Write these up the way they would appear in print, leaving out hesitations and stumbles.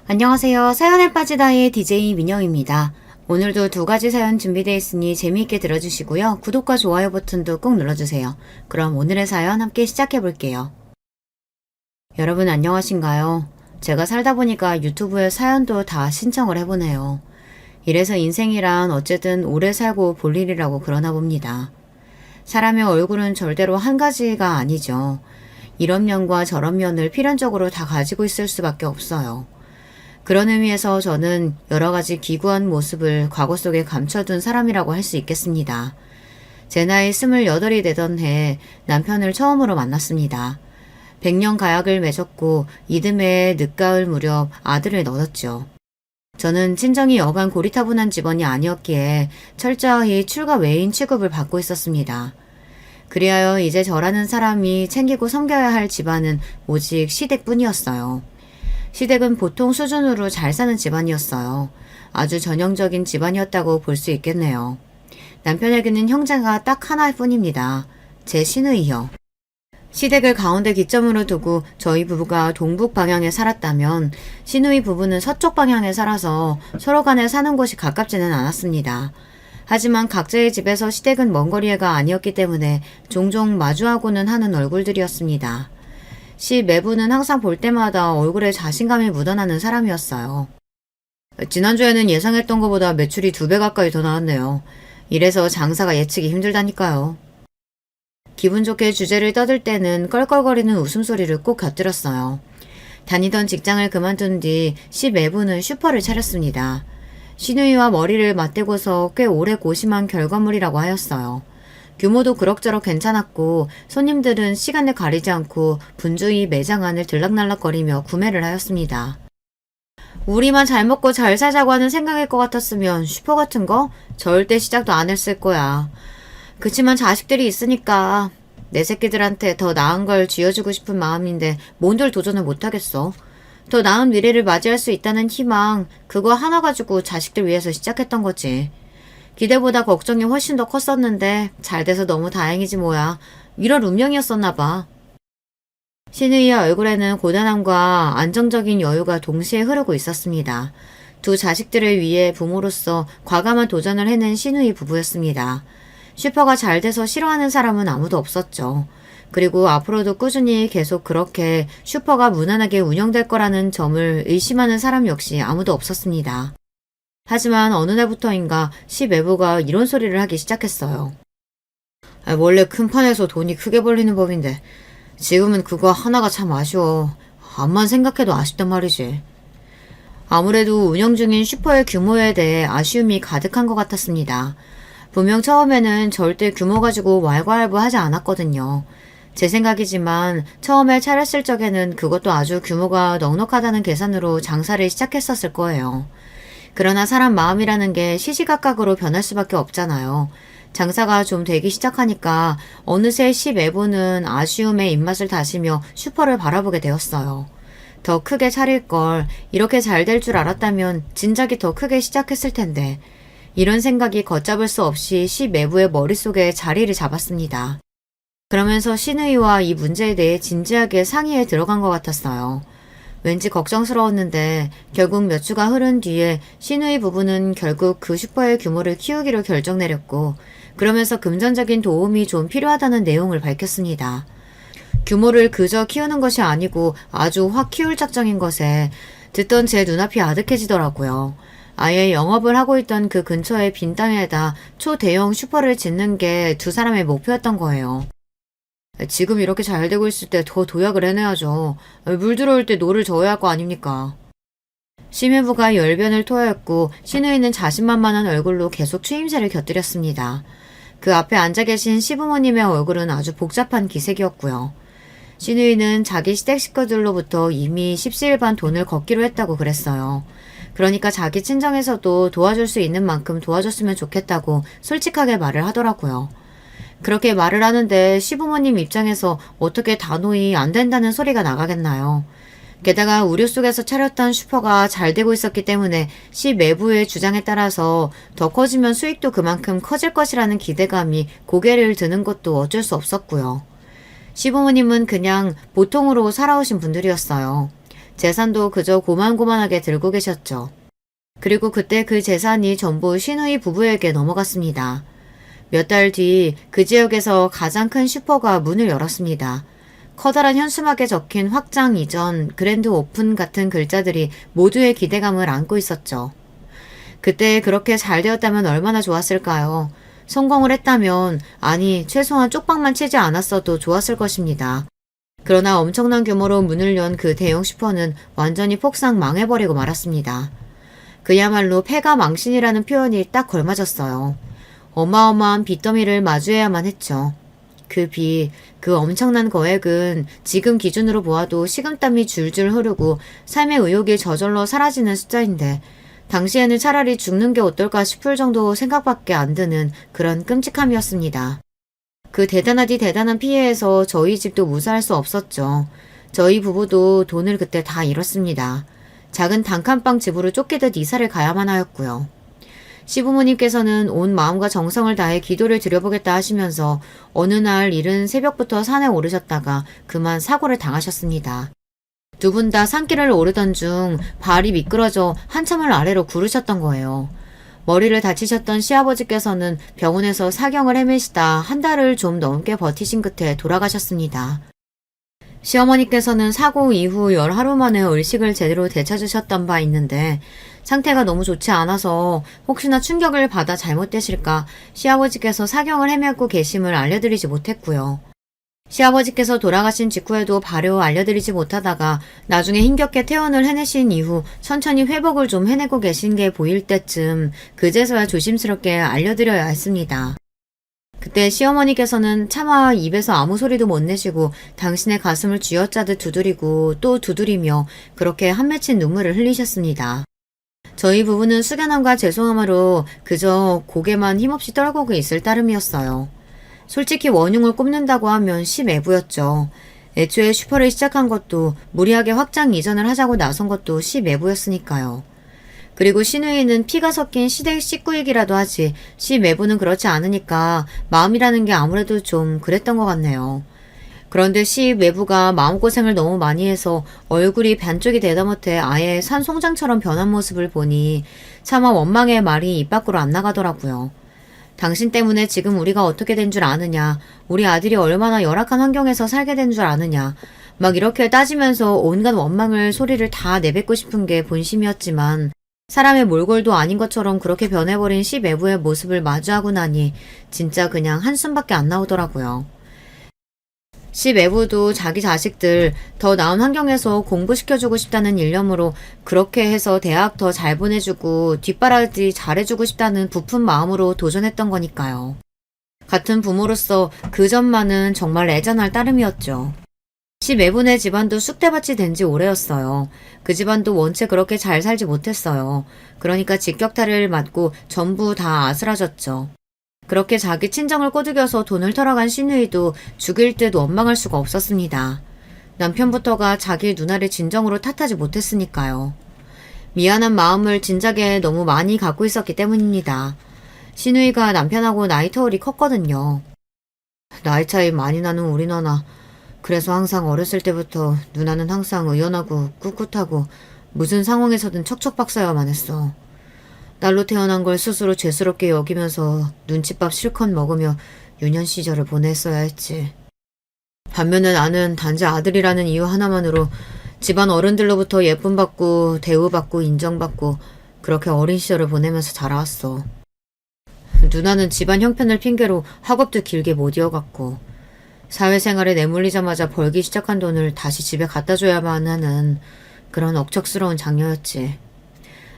안녕하세요. 사연에 빠지다의 DJ 민영입니다. 오늘도 두 가지 사연 준비되어 있으니 재미있게 들어주시고요. 구독과 좋아요 버튼도 꼭 눌러주세요. 그럼 오늘의 사연 함께 시작해 볼게요. 여러분 안녕하신가요? 제가 살다 보니까 유튜브에 사연도 다 신청을 해보네요. 이래서 인생이란 어쨌든 오래 살고 볼 일이라고 그러나 봅니다. 사람의 얼굴은 절대로 한 가지가 아니죠. 이런 면과 저런 면을 필연적으로 다 가지고 있을 수밖에 없어요. 그런 의미에서 저는 여러 가지 기구한 모습을 과거 속에 감춰둔 사람이라고 할 수 있겠습니다. 제 나이 28이 되던 해 남편을 처음으로 만났습니다. 100년 가약을 맺었고 이듬해 늦가을 무렵 아들을 얻었죠. 저는 친정이 여간 고리타분한 집안이 아니었기에 철저히 출가 외인 취급을 받고 있었습니다. 그리하여 이제 저라는 사람이 챙기고 섬겨야 할 집안은 오직 시댁뿐이었어요. 시댁은 보통 수준으로 잘 사는 집안이었어요. 아주 전형적인 집안이었다고 볼 수 있겠네요. 남편에게는 형제가 딱 하나일 뿐입니다. 제 시누이요. 시댁을 가운데 기점으로 두고 저희 부부가 동북 방향에 살았다면 시누이 부부는 서쪽 방향에 살아서 서로 간에 사는 곳이 가깝지는 않았습니다. 하지만 각자의 집에서 시댁은 먼 거리가 아니었기 때문에 종종 마주하고는 하는 얼굴들이었습니다. 시 매부는 항상 볼 때마다 얼굴에 자신감이 묻어나는 사람이었어요. 지난주에는 예상했던 것보다 매출이 2배 가까이 더 나왔네요. 이래서 장사가 예측이 힘들다니까요. 기분 좋게 주제를 떠들 때는 껄껄거리는 웃음소리를 꼭 곁들였어요. 다니던 직장을 그만둔 뒤 시 매부는 슈퍼를 차렸습니다. 시누이와 머리를 맞대고서 꽤 오래 고심한 결과물이라고 하였어요. 규모도 그럭저럭 괜찮았고 손님들은 시간을 가리지 않고 분주히 매장 안을 들락날락거리며 구매를 하였습니다. 우리만 잘 먹고 잘 살자고 하는 생각일 것 같았으면 슈퍼 같은 거 절대 시작도 안 했을 거야. 그치만 자식들이 있으니까 내 새끼들한테 더 나은 걸 쥐어주고 싶은 마음인데 뭔들 도전을 못하겠어. 더 나은 미래를 맞이할 수 있다는 희망, 그거 하나 가지고 자식들 위해서 시작했던 거지. 기대보다 걱정이 훨씬 더 컸었는데 잘 돼서 너무 다행이지 뭐야. 이런 운명이었었나 봐. 시누이의 얼굴에는 고단함과 안정적인 여유가 동시에 흐르고 있었습니다. 두 자식들을 위해 부모로서 과감한 도전을 해낸 시누이 부부였습니다. 슈퍼가 잘 돼서 싫어하는 사람은 아무도 없었죠. 그리고 앞으로도 꾸준히 계속 그렇게 슈퍼가 무난하게 운영될 거라는 점을 의심하는 사람 역시 아무도 없었습니다. 하지만 어느 날부터인가 시 매부가 이런 소리를 하기 시작했어요. 원래 큰 판에서 돈이 크게 벌리는 법인데 지금은 그거 하나가 참 아쉬워. 암만 생각해도 아쉽단 말이지. 아무래도 운영 중인 슈퍼의 규모에 대해 아쉬움이 가득한 것 같았습니다. 분명 처음에는 절대 규모 가지고 왈가왈부하지 않았거든요. 제 생각이지만 처음에 차렸을 적에는 그것도 아주 규모가 넉넉하다는 계산으로 장사를 시작했었을 거예요. 그러나 사람 마음이라는 게 시시각각으로 변할 수밖에 없잖아요. 장사가 좀 되기 시작하니까 어느새 시 매부는 아쉬움의 입맛을 다시며 슈퍼를 바라보게 되었어요. 더 크게 차릴 걸, 이렇게 잘 될 줄 알았다면 진작에 더 크게 시작했을 텐데. 이런 생각이 걷잡을 수 없이 시 매부의 머릿속에 자리를 잡았습니다. 그러면서 시누이와 이 문제에 대해 진지하게 상의에 들어간 것 같았어요. 왠지 걱정스러웠는데 결국 몇 주가 흐른 뒤에 시누이 부부는 결국 그 슈퍼의 규모를 키우기로 결정 내렸고 그러면서 금전적인 도움이 좀 필요하다는 내용을 밝혔습니다. 규모를 그저 키우는 것이 아니고 아주 확 키울 작정인 것에 듣던 제 눈앞이 아득해지더라고요. 아예 영업을 하고 있던 그 근처의 빈 땅에다 초대형 슈퍼를 짓는 게 두 사람의 목표였던 거예요. 지금 이렇게 잘 되고 있을 때 더 도약을 해내야죠. 물 들어올 때 노를 저어야 할 거 아닙니까? 시매부가 열변을 토하였고 시누이는 자신만만한 얼굴로 계속 추임새를 곁들였습니다. 그 앞에 앉아 계신 시부모님의 얼굴은 아주 복잡한 기색이었고요. 시누이는 자기 시댁 식구들로부터 이미 십시일반 돈을 걷기로 했다고 그랬어요. 그러니까 자기 친정에서도 도와줄 수 있는 만큼 도와줬으면 좋겠다고 솔직하게 말을 하더라고요. 그렇게 말을 하는데 시부모님 입장에서 어떻게 단호히 안 된다는 소리가 나가겠나요? 게다가 우려 속에서 차렸던 슈퍼가 잘 되고 있었기 때문에 시 매부의 주장에 따라서 더 커지면 수익도 그만큼 커질 것이라는 기대감이 고개를 드는 것도 어쩔 수 없었고요. 시부모님은 그냥 보통으로 살아오신 분들이었어요. 재산도 그저 고만고만하게 들고 계셨죠. 그리고 그때 그 재산이 전부 신우이 부부에게 넘어갔습니다. 몇 달 뒤 그 지역에서 가장 큰 슈퍼가 문을 열었습니다. 커다란 현수막에 적힌 확장 이전, 그랜드 오픈 같은 글자들이 모두의 기대감을 안고 있었죠. 그때 그렇게 잘 되었다면 얼마나 좋았을까요? 성공을 했다면, 아니, 최소한 쪽방만 치지 않았어도 좋았을 것입니다. 그러나 엄청난 규모로 문을 연 그 대형 슈퍼는 완전히 폭삭 망해버리고 말았습니다. 그야말로 패가 망신이라는 표현이 딱 걸맞았어요. 어마어마한 빚더미를 마주해야만 했죠. 그 빚, 그 엄청난 거액은 지금 기준으로 보아도 식은땀이 줄줄 흐르고 삶의 의욕이 저절로 사라지는 숫자인데 당시에는 차라리 죽는 게 어떨까 싶을 정도 생각밖에 안 드는 그런 끔찍함이었습니다. 그 대단하디 대단한 피해에서 저희 집도 무사할 수 없었죠. 저희 부부도 돈을 그때 다 잃었습니다. 작은 단칸방 집으로 쫓기듯 이사를 가야만 하였고요. 시부모님께서는 온 마음과 정성을 다해 기도를 드려보겠다 하시면서 어느 날 이른 새벽부터 산에 오르셨다가 그만 사고를 당하셨습니다. 두 분 다 산길을 오르던 중 발이 미끄러져 한참을 아래로 구르셨던 거예요. 머리를 다치셨던 시아버지께서는 병원에서 사경을 헤매시다 한 달을 좀 넘게 버티신 끝에 돌아가셨습니다. 시어머니께서는 사고 이후 열 하루 만에 의식을 제대로 되찾으셨던 바 있는데 상태가 너무 좋지 않아서 혹시나 충격을 받아 잘못되실까 시아버지께서 사경을 헤매고 계심을 알려드리지 못했고요. 시아버지께서 돌아가신 직후에도 발효 알려드리지 못하다가 나중에 힘겹게 퇴원을 해내신 이후 천천히 회복을 좀 해내고 계신 게 보일 때쯤 그제서야 조심스럽게 알려드려야 했습니다. 그때 시어머니께서는 차마 입에서 아무 소리도 못 내시고 당신의 가슴을 쥐어짜듯 두드리고 또 두드리며 그렇게 한 맺힌 눈물을 흘리셨습니다. 저희 부부는 숙연함과 죄송함으로 그저 고개만 힘없이 떨구고 있을 따름이었어요. 솔직히 원흉을 꼽는다고 하면 시매부였죠. 애초에 슈퍼를 시작한 것도 무리하게 확장 이전을 하자고 나선 것도 시매부였으니까요. 그리고 신우이는 피가 섞인 시댁 식구이기라도 하지 시매부는 그렇지 않으니까 마음이라는 게 아무래도 좀 그랬던 것 같네요. 그런데 시매부가 마음고생을 너무 많이 해서 얼굴이 반쪽이 되다 못해 아예 산송장처럼 변한 모습을 보니 차마 원망의 말이 입 밖으로 안 나가더라고요. 당신 때문에 지금 우리가 어떻게 된 줄 아느냐, 우리 아들이 얼마나 열악한 환경에서 살게 된 줄 아느냐, 막 이렇게 따지면서 온갖 원망을 소리를 다 내뱉고 싶은 게 본심이었지만 사람의 몰골도 아닌 것처럼 그렇게 변해버린 시매부의 모습을 마주하고 나니 진짜 그냥 한숨밖에 안 나오더라고요. 시매부도 자기 자식들 더 나은 환경에서 공부시켜주고 싶다는 일념으로 그렇게 해서 대학 더 잘 보내주고 뒷바라지 잘해주고 싶다는 부푼 마음으로 도전했던 거니까요. 같은 부모로서 그 점만은 정말 애잔할 따름이었죠. 시매부네 집안도 쑥대밭이 된 지 오래였어요. 그 집안도 원체 그렇게 잘 살지 못했어요. 그러니까 직격탄을 맞고 전부 다 아스라졌죠. 그렇게 자기 친정을 꼬드겨서 돈을 털어간 신우이도 죽일 듯 원망할 수가 없었습니다. 남편부터가 자기 누나를 진정으로 탓하지 못했으니까요. 미안한 마음을 진작에 너무 많이 갖고 있었기 때문입니다. 신우이가 남편하고 나이 터울이 컸거든요. 나이 차이 많이 나는 우리 누나. 그래서 항상 어렸을 때부터 누나는 항상 의연하고 꿋꿋하고 무슨 상황에서든 척척박사야만 했어. 날로 태어난 걸 스스로 죄스럽게 여기면서 눈칫밥 실컷 먹으며 유년 시절을 보냈어야 했지. 반면에 나는 단지 아들이라는 이유 하나만으로 집안 어른들로부터 예쁨받고 대우받고 인정받고 그렇게 어린 시절을 보내면서 자라왔어. 누나는 집안 형편을 핑계로 학업도 길게 못 이어갔고 사회생활에 내몰리자마자 벌기 시작한 돈을 다시 집에 갖다 줘야만 하는 그런 억척스러운 장녀였지.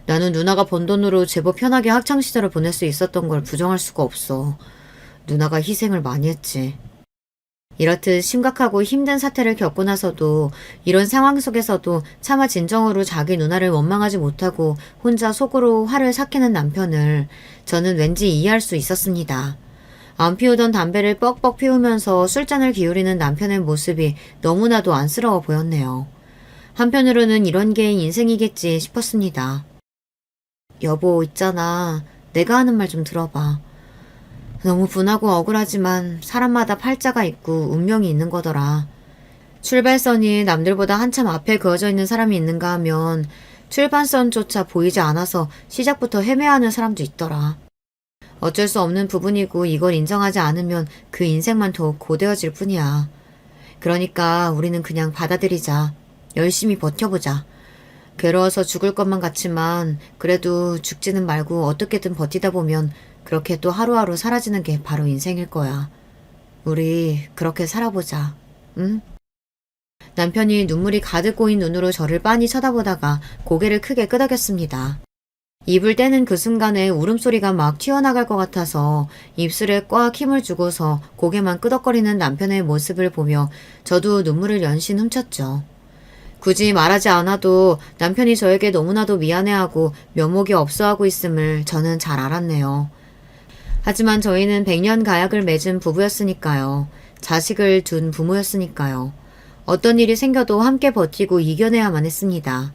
나는 누나가 번 돈으로 제법 편하게 학창시절을 보낼 수 있었던 걸 부정할 수가 없어. 누나가 희생을 많이 했지. 이렇듯 심각하고 힘든 사태를 겪고 나서도 이런 상황 속에서도 차마 진정으로 자기 누나를 원망하지 못하고 혼자 속으로 화를 삭히는 남편을 저는 왠지 이해할 수 있었습니다. 안 피우던 담배를 뻑뻑 피우면서 술잔을 기울이는 남편의 모습이 너무나도 안쓰러워 보였네요. 한편으로는 이런 게 인생이겠지 싶었습니다. 여보, 있잖아. 내가 하는 말 좀 들어봐. 너무 분하고 억울하지만 사람마다 팔자가 있고 운명이 있는 거더라. 출발선이 남들보다 한참 앞에 그어져 있는 사람이 있는가 하면 출발선조차 보이지 않아서 시작부터 헤매하는 사람도 있더라. 어쩔 수 없는 부분이고 이걸 인정하지 않으면 그 인생만 더욱 고되어질 뿐이야. 그러니까 우리는 그냥 받아들이자. 열심히 버텨보자. 괴로워서 죽을 것만 같지만 그래도 죽지는 말고 어떻게든 버티다 보면 그렇게 또 하루하루 사라지는 게 바로 인생일 거야. 우리 그렇게 살아보자. 응? 남편이 눈물이 가득 고인 눈으로 저를 빤히 쳐다보다가 고개를 크게 끄덕였습니다. 입을 떼는 그 순간에 울음소리가 막 튀어나갈 것 같아서 입술에 꽉 힘을 주고서 고개만 끄덕거리는 남편의 모습을 보며 저도 눈물을 연신 훔쳤죠. 굳이 말하지 않아도 남편이 저에게 너무나도 미안해하고 면목이 없어하고 있음을 저는 잘 알았네요. 하지만 저희는 100년 가약을 맺은 부부였으니까요. 자식을 둔 부모였으니까요. 어떤 일이 생겨도 함께 버티고 이겨내야만 했습니다.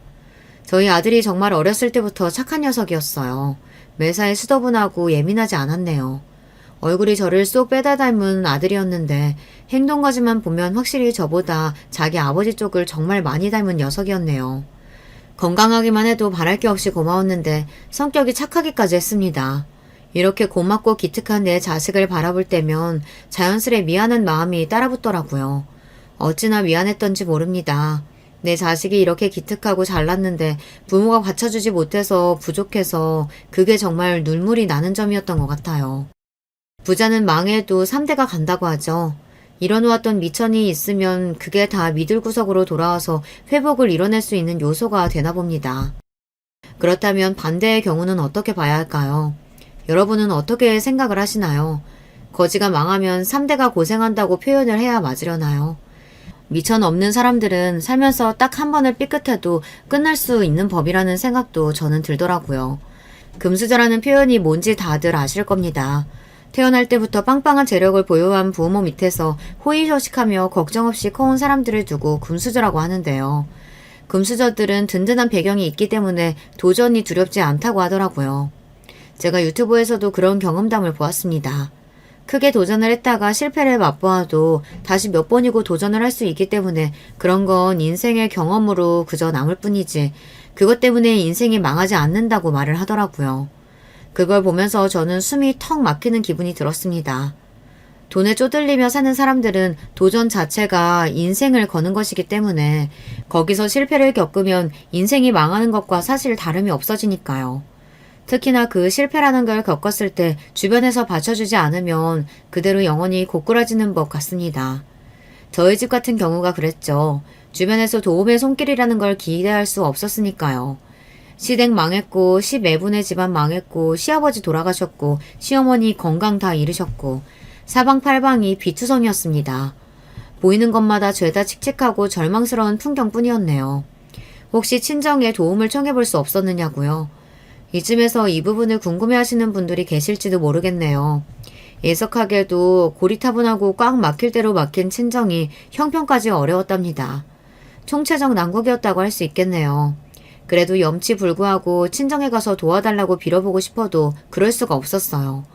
저희 아들이 정말 어렸을 때부터 착한 녀석이었어요. 매사에 수더분하고 예민하지 않았네요. 얼굴이 저를 쏙 빼다 닮은 아들이었는데 행동까지만 보면 확실히 저보다 자기 아버지 쪽을 정말 많이 닮은 녀석이었네요. 건강하기만 해도 바랄 게 없이 고마웠는데 성격이 착하기까지 했습니다. 이렇게 고맙고 기특한 내 자식을 바라볼 때면 자연스레 미안한 마음이 따라붙더라고요. 어찌나 미안했던지 모릅니다. 내 자식이 이렇게 기특하고 잘났는데 부모가 받쳐주지 못해서 부족해서 그게 정말 눈물이 나는 점이었던 것 같아요. 부자는 망해도 3대가 간다고 하죠. 이뤄놓았던 미천이 있으면 그게 다 미들구석으로 돌아와서 회복을 이뤄낼 수 있는 요소가 되나 봅니다. 그렇다면 반대의 경우는 어떻게 봐야 할까요? 여러분은 어떻게 생각을 하시나요? 거지가 망하면 3대가 고생한다고 표현을 해야 맞으려나요? 미천 없는 사람들은 살면서 딱 한 번을 삐끗해도 끝날 수 있는 법이라는 생각도 저는 들더라고요. 금수저라는 표현이 뭔지 다들 아실 겁니다. 태어날 때부터 빵빵한 재력을 보유한 부모 밑에서 호의호식하며 걱정 없이 커온 사람들을 두고 금수저라고 하는데요. 금수저들은 든든한 배경이 있기 때문에 도전이 두렵지 않다고 하더라고요. 제가 유튜브에서도 그런 경험담을 보았습니다. 크게 도전을 했다가 실패를 맛보아도 다시 몇 번이고 도전을 할 수 있기 때문에 그런 건 인생의 경험으로 그저 남을 뿐이지 그것 때문에 인생이 망하지 않는다고 말을 하더라고요. 그걸 보면서 저는 숨이 턱 막히는 기분이 들었습니다. 돈에 쪼들리며 사는 사람들은 도전 자체가 인생을 거는 것이기 때문에 거기서 실패를 겪으면 인생이 망하는 것과 사실 다름이 없어지니까요. 특히나 그 실패라는 걸 겪었을 때 주변에서 받쳐주지 않으면 그대로 영원히 고꾸라지는 법 같습니다. 저희 집 같은 경우가 그랬죠. 주변에서 도움의 손길이라는 걸 기대할 수 없었으니까요. 시댁 망했고 시매분의 집안 망했고 시아버지 돌아가셨고 시어머니 건강 다 잃으셨고 사방팔방이 비투성이었습니다. 보이는 것마다 죄다 칙칙하고 절망스러운 풍경뿐이었네요. 혹시 친정에 도움을 청해볼 수 없었느냐고요? 이쯤에서 이 부분을 궁금해하시는 분들이 계실지도 모르겠네요. 예석하게도 고리타분하고 꽉 막힐 대로 막힌 친정이 형편까지 어려웠답니다. 총체적 난국이었다고 할 수 있겠네요. 그래도 염치불구하고 친정에 가서 도와달라고 빌어보고 싶어도 그럴 수가 없었어요.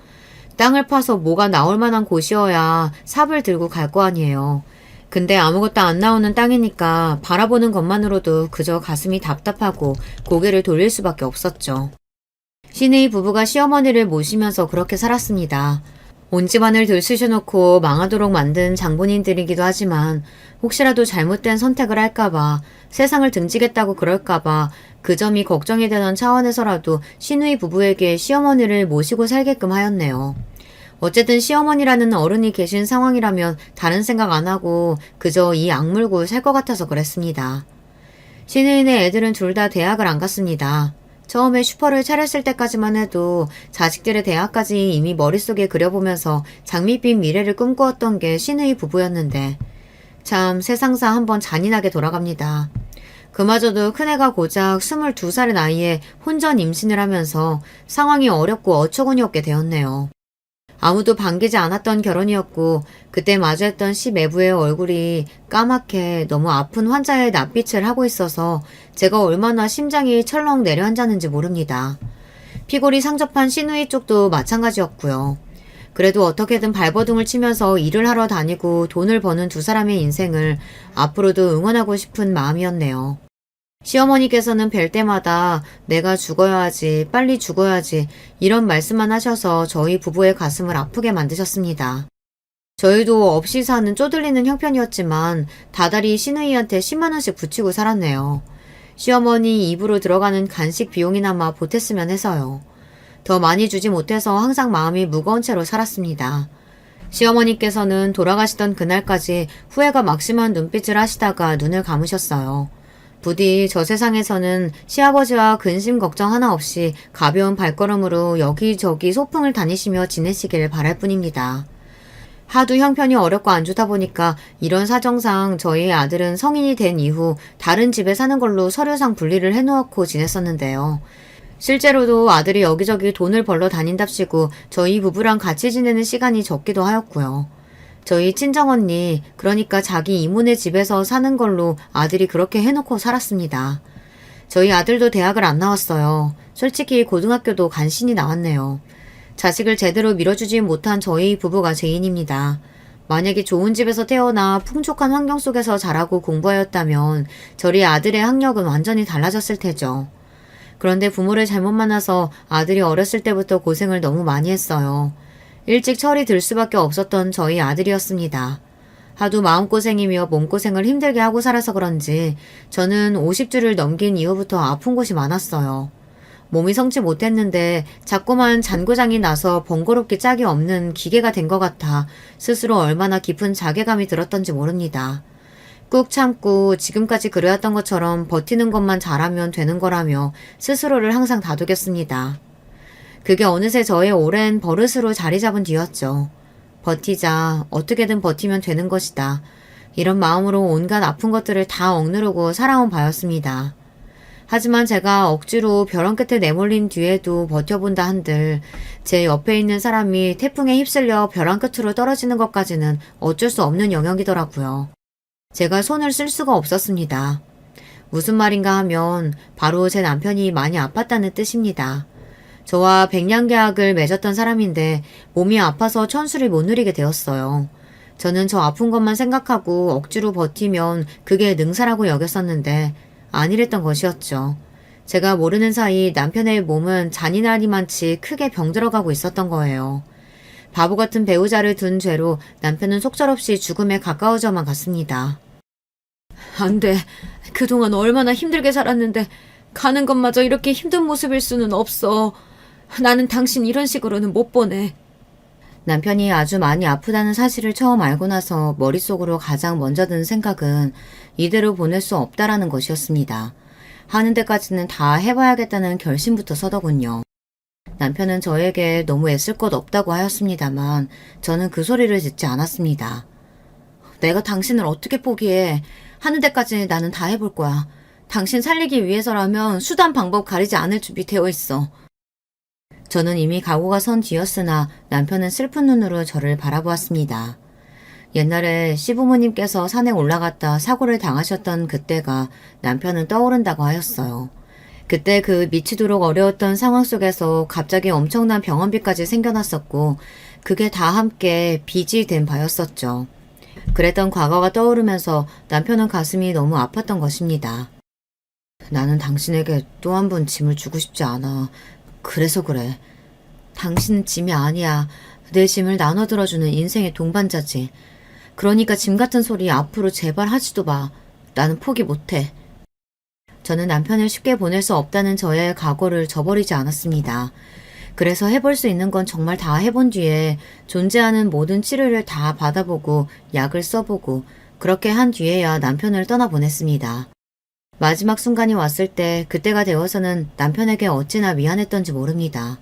땅을 파서 뭐가 나올 만한 곳이어야 삽을 들고 갈 거 아니에요. 근데 아무것도 안 나오는 땅이니까 바라보는 것만으로도 그저 가슴이 답답하고 고개를 돌릴 수밖에 없었죠. 시누이 부부가 시어머니를 모시면서 그렇게 살았습니다. 온 집안을 들쑤셔놓고 망하도록 만든 장본인들이기도 하지만 혹시라도 잘못된 선택을 할까봐 세상을 등지겠다고 그럴까봐 그 점이 걱정이 되던 차원에서라도 시누이 부부에게 시어머니를 모시고 살게끔 하였네요. 어쨌든 시어머니라는 어른이 계신 상황이라면 다른 생각 안 하고 그저 이 악물고 살 것 같아서 그랬습니다. 시누이네 애들은 둘 다 대학을 안 갔습니다. 처음에 슈퍼를 차렸을 때까지만 해도 자식들의 대학까지 이미 머릿속에 그려보면서 장밋빛 미래를 꿈꾸었던 게 시누이 부부였는데 참 세상사 한번 잔인하게 돌아갑니다. 그마저도 큰애가 고작 22살의 나이에 혼전 임신을 하면서 상황이 어렵고 어처구니 없게 되었네요. 아무도 반기지 않았던 결혼이었고 그때 마주했던 시매부의 얼굴이 까맣게 너무 아픈 환자의 낯빛을 하고 있어서 제가 얼마나 심장이 철렁 내려앉았는지 모릅니다. 피골이 상접한 시누이 쪽도 마찬가지였고요. 그래도 어떻게든 발버둥을 치면서 일을 하러 다니고 돈을 버는 두 사람의 인생을 앞으로도 응원하고 싶은 마음이었네요. 시어머니께서는 뵐 때마다 내가 죽어야지, 빨리 죽어야지 이런 말씀만 하셔서 저희 부부의 가슴을 아프게 만드셨습니다. 저희도 없이 사는 쪼들리는 형편이었지만 다달이 시누이한테 10만 원씩 붙이고 살았네요. 시어머니 입으로 들어가는 간식 비용이나마 보탰으면 해서요. 더 많이 주지 못해서 항상 마음이 무거운 채로 살았습니다. 시어머니께서는 돌아가시던 그날까지 후회가 막심한 눈빛을 하시다가 눈을 감으셨어요. 부디 저 세상에서는 시아버지와 근심 걱정 하나 없이 가벼운 발걸음으로 여기저기 소풍을 다니시며 지내시길 바랄 뿐입니다. 하도 형편이 어렵고 안 좋다 보니까 이런 사정상 저희 아들은 성인이 된 이후 다른 집에 사는 걸로 서류상 분리를 해놓고 지냈었는데요. 실제로도 아들이 여기저기 돈을 벌러 다닌답시고 저희 부부랑 같이 지내는 시간이 적기도 하였고요. 저희 친정언니, 그러니까 자기 이모네 집에서 사는 걸로 아들이 그렇게 해놓고 살았습니다. 저희 아들도 대학을 안 나왔어요. 솔직히 고등학교도 간신히 나왔네요. 자식을 제대로 밀어주지 못한 저희 부부가 죄인입니다. 만약에 좋은 집에서 태어나 풍족한 환경 속에서 자라고 공부하였다면 저희 아들의 학력은 완전히 달라졌을 테죠. 그런데 부모를 잘못 만나서 아들이 어렸을 때부터 고생을 너무 많이 했어요. 일찍 철이 들 수밖에 없었던 저희 아들이었습니다. 하도 마음고생이며 몸고생을 힘들게 하고 살아서 그런지 저는 50주를 넘긴 이후부터 아픈 곳이 많았어요. 몸이 성치 못했는데 자꾸만 잔고장이 나서 번거롭기 짝이 없는 기계가 된 것 같아 스스로 얼마나 깊은 자괴감이 들었던지 모릅니다. 꾹 참고 지금까지 그래왔던 것처럼 버티는 것만 잘하면 되는 거라며 스스로를 항상 다독였습니다. 그게 어느새 저의 오랜 버릇으로 자리 잡은 뒤였죠. 버티자, 어떻게든 버티면 되는 것이다. 이런 마음으로 온갖 아픈 것들을 다 억누르고 살아온 바였습니다. 하지만 제가 억지로 벼랑 끝에 내몰린 뒤에도 버텨본다 한들 제 옆에 있는 사람이 태풍에 휩쓸려 벼랑 끝으로 떨어지는 것까지는 어쩔 수 없는 영역이더라고요. 제가 손을 쓸 수가 없었습니다. 무슨 말인가 하면 바로 제 남편이 많이 아팠다는 뜻입니다. 저와 백년계약을 맺었던 사람인데 몸이 아파서 천수를 못 누리게 되었어요. 저는 저 아픈 것만 생각하고 억지로 버티면 그게 능사라고 여겼었는데 아니랬던 것이었죠. 제가 모르는 사이 남편의 몸은 잔인하리만치 크게 병들어가고 있었던 거예요. 바보 같은 배우자를 둔 죄로 남편은 속절없이 죽음에 가까워져만 갔습니다. 안 돼. 그동안 얼마나 힘들게 살았는데 가는 것마저 이렇게 힘든 모습일 수는 없어. 나는 당신 이런 식으로는 못 보내. 남편이 아주 많이 아프다는 사실을 처음 알고 나서 머릿속으로 가장 먼저 든 생각은 이대로 보낼 수 없다라는 것이었습니다. 하는 데까지는 다 해봐야겠다는 결심부터 서더군요. 남편은 저에게 너무 애쓸 것 없다고 하였습니다만 저는 그 소리를 듣지 않았습니다. 내가 당신을 어떻게 포기해. 하는 데까지 나는 다 해볼 거야. 당신 살리기 위해서라면 수단 방법 가리지 않을 준비 되어 있어. 저는 이미 각오가 선 뒤였으나 남편은 슬픈 눈으로 저를 바라보았습니다. 옛날에 시부모님께서 산에 올라갔다 사고를 당하셨던 그때가 남편은 떠오른다고 하였어요. 그때 그 미치도록 어려웠던 상황 속에서 갑자기 엄청난 병원비까지 생겨났었고 그게 다 함께 빚이 된 바였었죠. 그랬던 과거가 떠오르면서 남편은 가슴이 너무 아팠던 것입니다. 나는 당신에게 또 한 번 짐을 주고 싶지 않아. 그래서 그래. 당신은 짐이 아니야. 내 짐을 나눠 들어주는 인생의 동반자지. 그러니까 짐 같은 소리 앞으로 제발 하지도 마. 나는 포기 못해. 저는 남편을 쉽게 보낼 수 없다는 저의 각오를 저버리지 않았습니다. 그래서 해볼 수 있는 건 정말 다 해본 뒤에 존재하는 모든 치료를 다 받아보고 약을 써보고 그렇게 한 뒤에야 남편을 떠나보냈습니다. 마지막 순간이 왔을 때 그때가 되어서는 남편에게 어찌나 미안했던지 모릅니다.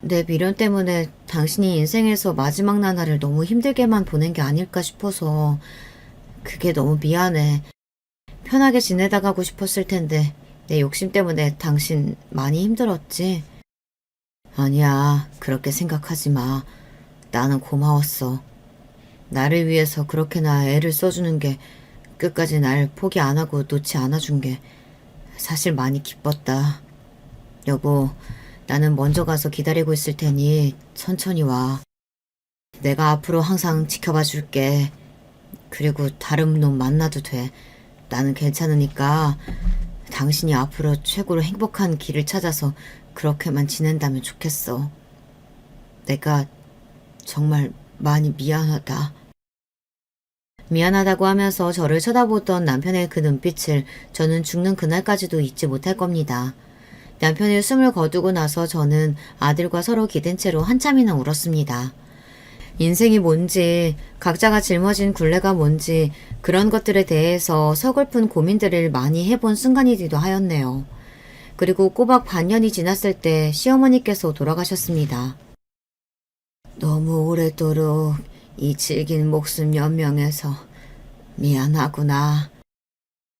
내 미련 때문에 당신이 인생에서 마지막 나날을 너무 힘들게만 보낸 게 아닐까 싶어서 그게 너무 미안해. 편하게 지내다 가고 싶었을 텐데 내 욕심 때문에 당신 많이 힘들었지? 아니야, 그렇게 생각하지 마. 나는 고마웠어. 나를 위해서 그렇게나 애를 써주는 게 끝까지 날 포기 안 하고 놓지 않아준 게 사실 많이 기뻤다. 여보, 나는 먼저 가서 기다리고 있을 테니 천천히 와. 내가 앞으로 항상 지켜봐 줄게. 그리고 다른 놈 만나도 돼. 나는 괜찮으니까 당신이 앞으로 최고로 행복한 길을 찾아서 그렇게만 지낸다면 좋겠어. 내가 정말 많이 미안하다. 미안하다고 하면서 저를 쳐다보던 남편의 그 눈빛을 저는 죽는 그날까지도 잊지 못할 겁니다. 남편이 숨을 거두고 나서 저는 아들과 서로 기댄 채로 한참이나 울었습니다. 인생이 뭔지, 각자가 짊어진 굴레가 뭔지 그런 것들에 대해서 서글픈 고민들을 많이 해본 순간이기도 하였네요. 그리고 꼬박 반년이 지났을 때 시어머니께서 돌아가셨습니다. 너무 오래도록 이 질긴 목숨 연명해서 미안하구나.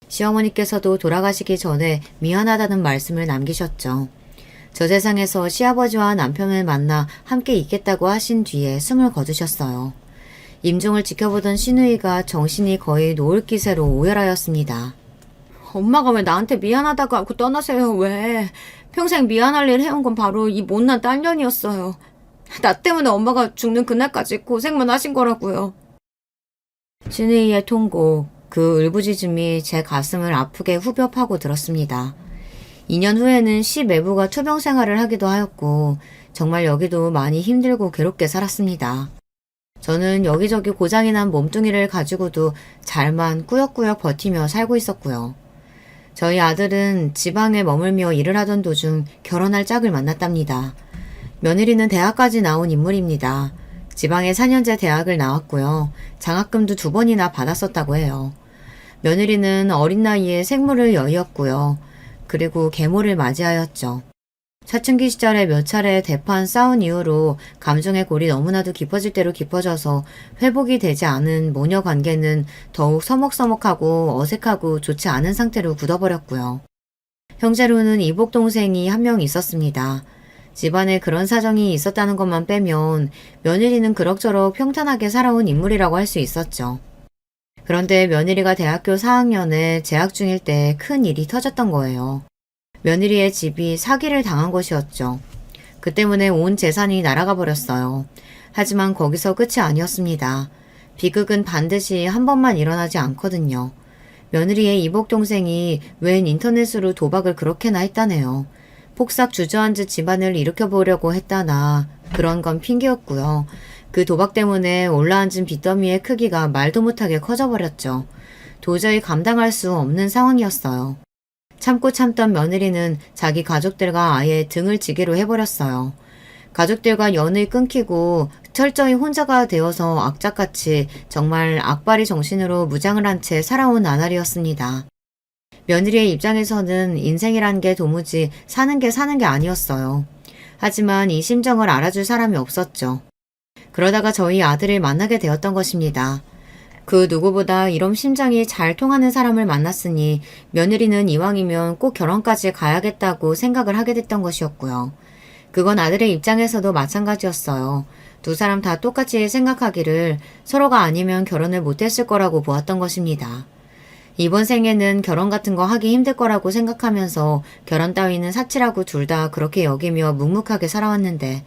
시어머니께서도 돌아가시기 전에 미안하다는 말씀을 남기셨죠. 저 세상에서 시아버지와 남편을 만나 함께 있겠다고 하신 뒤에 숨을 거두셨어요. 임종을 지켜보던 시누이가 정신이 거의 놓을 기세로 오열하였습니다. 엄마가 왜 나한테 미안하다고 하고 떠나세요, 왜? 평생 미안할 일 해온 건 바로 이 못난 딸년이었어요. 나 때문에 엄마가 죽는 그날까지 고생만 하신 거라고요. 시누이의 통곡, 그 울부짖음이 제 가슴을 아프게 후벼 파고 들었습니다. 2년 후에는 시 매부가 투병 생활을 하기도 하였고 정말 여기도 많이 힘들고 괴롭게 살았습니다. 저는 여기저기 고장이 난 몸뚱이를 가지고도 잘만 꾸역꾸역 버티며 살고 있었고요. 저희 아들은 지방에 머물며 일을 하던 도중 결혼할 짝을 만났답니다. 며느리는 대학까지 나온 인물입니다. 지방에 4년제 대학을 나왔고요. 장학금도 2번이나 받았었다고 해요. 며느리는 어린 나이에 생물을 여의었고요. 그리고 계모를 맞이하였죠. 사춘기 시절에 몇 차례 대판 싸운 이후로 감정의 골이 너무나도 깊어질 대로 깊어져서 회복이 되지 않은 모녀 관계는 더욱 서먹서먹하고 어색하고 좋지 않은 상태로 굳어버렸고요. 형제로는 이복 동생이 한 명 있었습니다. 집안에 그런 사정이 있었다는 것만 빼면 며느리는 그럭저럭 평탄하게 살아온 인물이라고 할 수 있었죠. 그런데 며느리가 대학교 4학년에 재학 중일 때 큰 일이 터졌던 거예요. 며느리의 집이 사기를 당한 것이었죠. 그 때문에 온 재산이 날아가 버렸어요. 하지만 거기서 끝이 아니었습니다. 비극은 반드시 한 번만 일어나지 않거든요. 며느리의 이복 동생이 웬 인터넷으로 도박을 그렇게나 했다네요. 폭삭 주저앉은 집안을 일으켜보려고 했다나 그런 건 핑계였고요. 그 도박 때문에 올라앉은 빚더미의 크기가 말도 못하게 커져버렸죠. 도저히 감당할 수 없는 상황이었어요. 참고 참던 며느리는 자기 가족들과 아예 등을 지기로 해버렸어요. 가족들과 연을 끊기고 철저히 혼자가 되어서 악착같이 정말 악바리 정신으로 무장을 한 채 살아온 나날이었습니다. 며느리의 입장에서는 인생이란 게 도무지 사는 게 아니었어요. 하지만 이 심정을 알아줄 사람이 없었죠. 그러다가 저희 아들을 만나게 되었던 것입니다. 그 누구보다 이런 심장이 잘 통하는 사람을 만났으니 며느리는 이왕이면 꼭 결혼까지 가야겠다고 생각을 하게 됐던 것이었고요. 그건 아들의 입장에서도 마찬가지였어요. 두 사람 다 똑같이 생각하기를 서로가 아니면 결혼을 못했을 거라고 보았던 것입니다. 이번 생에는 결혼 같은 거 하기 힘들 거라고 생각하면서 결혼 따위는 사치라고 둘 다 그렇게 여기며 묵묵하게 살아왔는데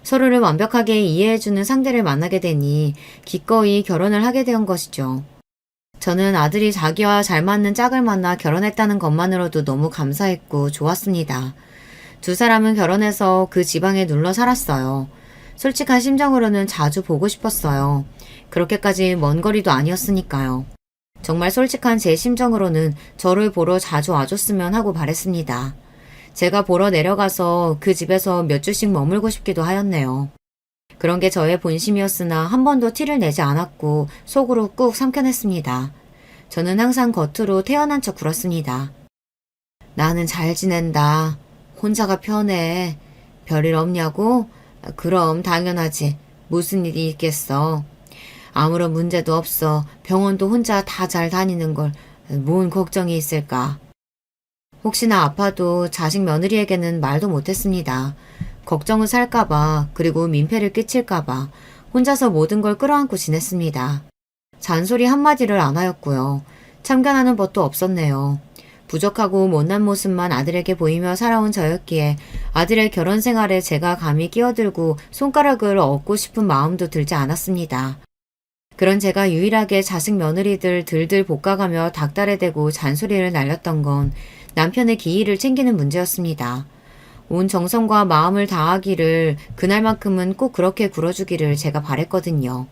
서로를 완벽하게 이해해주는 상대를 만나게 되니 기꺼이 결혼을 하게 된 것이죠. 저는 아들이 자기와 잘 맞는 짝을 만나 결혼했다는 것만으로도 너무 감사했고 좋았습니다. 두 사람은 결혼해서 그 지방에 눌러 살았어요. 솔직한 심정으로는 자주 보고 싶었어요. 그렇게까지 먼 거리도 아니었으니까요. 정말 솔직한 제 심정으로는 저를 보러 자주 와줬으면 하고 바랬습니다. 제가 보러 내려가서 그 집에서 몇 주씩 머물고 싶기도 하였네요. 그런 게 저의 본심이었으나 한 번도 티를 내지 않았고 속으로 꾹 삼켜냈습니다. 저는 항상 겉으로 태어난 척 굴었습니다. 나는 잘 지낸다. 혼자가 편해. 별일 없냐고? 그럼 당연하지. 무슨 일이 있겠어. 아무런 문제도 없어. 병원도 혼자 다 잘 다니는 걸 뭔 걱정이 있을까. 혹시나 아파도 자식 며느리에게는 말도 못했습니다. 걱정을 살까봐 그리고 민폐를 끼칠까봐 혼자서 모든 걸 끌어안고 지냈습니다. 잔소리 한마디를 안 하였고요. 참견하는 법도 없었네요. 부족하고 못난 모습만 아들에게 보이며 살아온 저였기에 아들의 결혼 생활에 제가 감히 끼어들고 손가락을 얹고 싶은 마음도 들지 않았습니다. 그런 제가 유일하게 자식 며느리들 들들 볶아가며 닭달에 대고 잔소리를 날렸던 건 남편의 기일을 챙기는 문제였습니다. 온 정성과 마음을 다하기를 그날만큼은 꼭 그렇게 굴어주기를 제가 바랬거든요.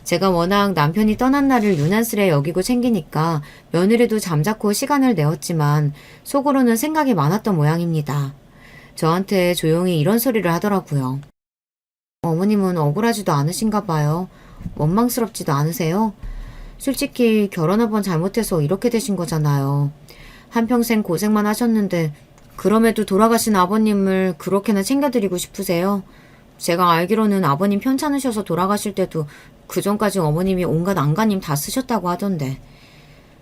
제가 워낙 남편이 떠난 날을 유난스레 여기고 챙기니까 며느리도 잠자코 시간을 내었지만 속으로는 생각이 많았던 모양입니다. 저한테 조용히 이런 소리를 하더라고요. 어머님은 억울하지도 않으신가 봐요. 원망스럽지도 않으세요? 솔직히 결혼 한 번 잘못해서 이렇게 되신 거잖아요. 한평생 고생만 하셨는데 그럼에도 돌아가신 아버님을 그렇게나 챙겨드리고 싶으세요? 제가 알기로는 아버님 편찮으셔서 돌아가실 때도 그전까지 어머님이 온갖 안간힘 다 쓰셨다고 하던데.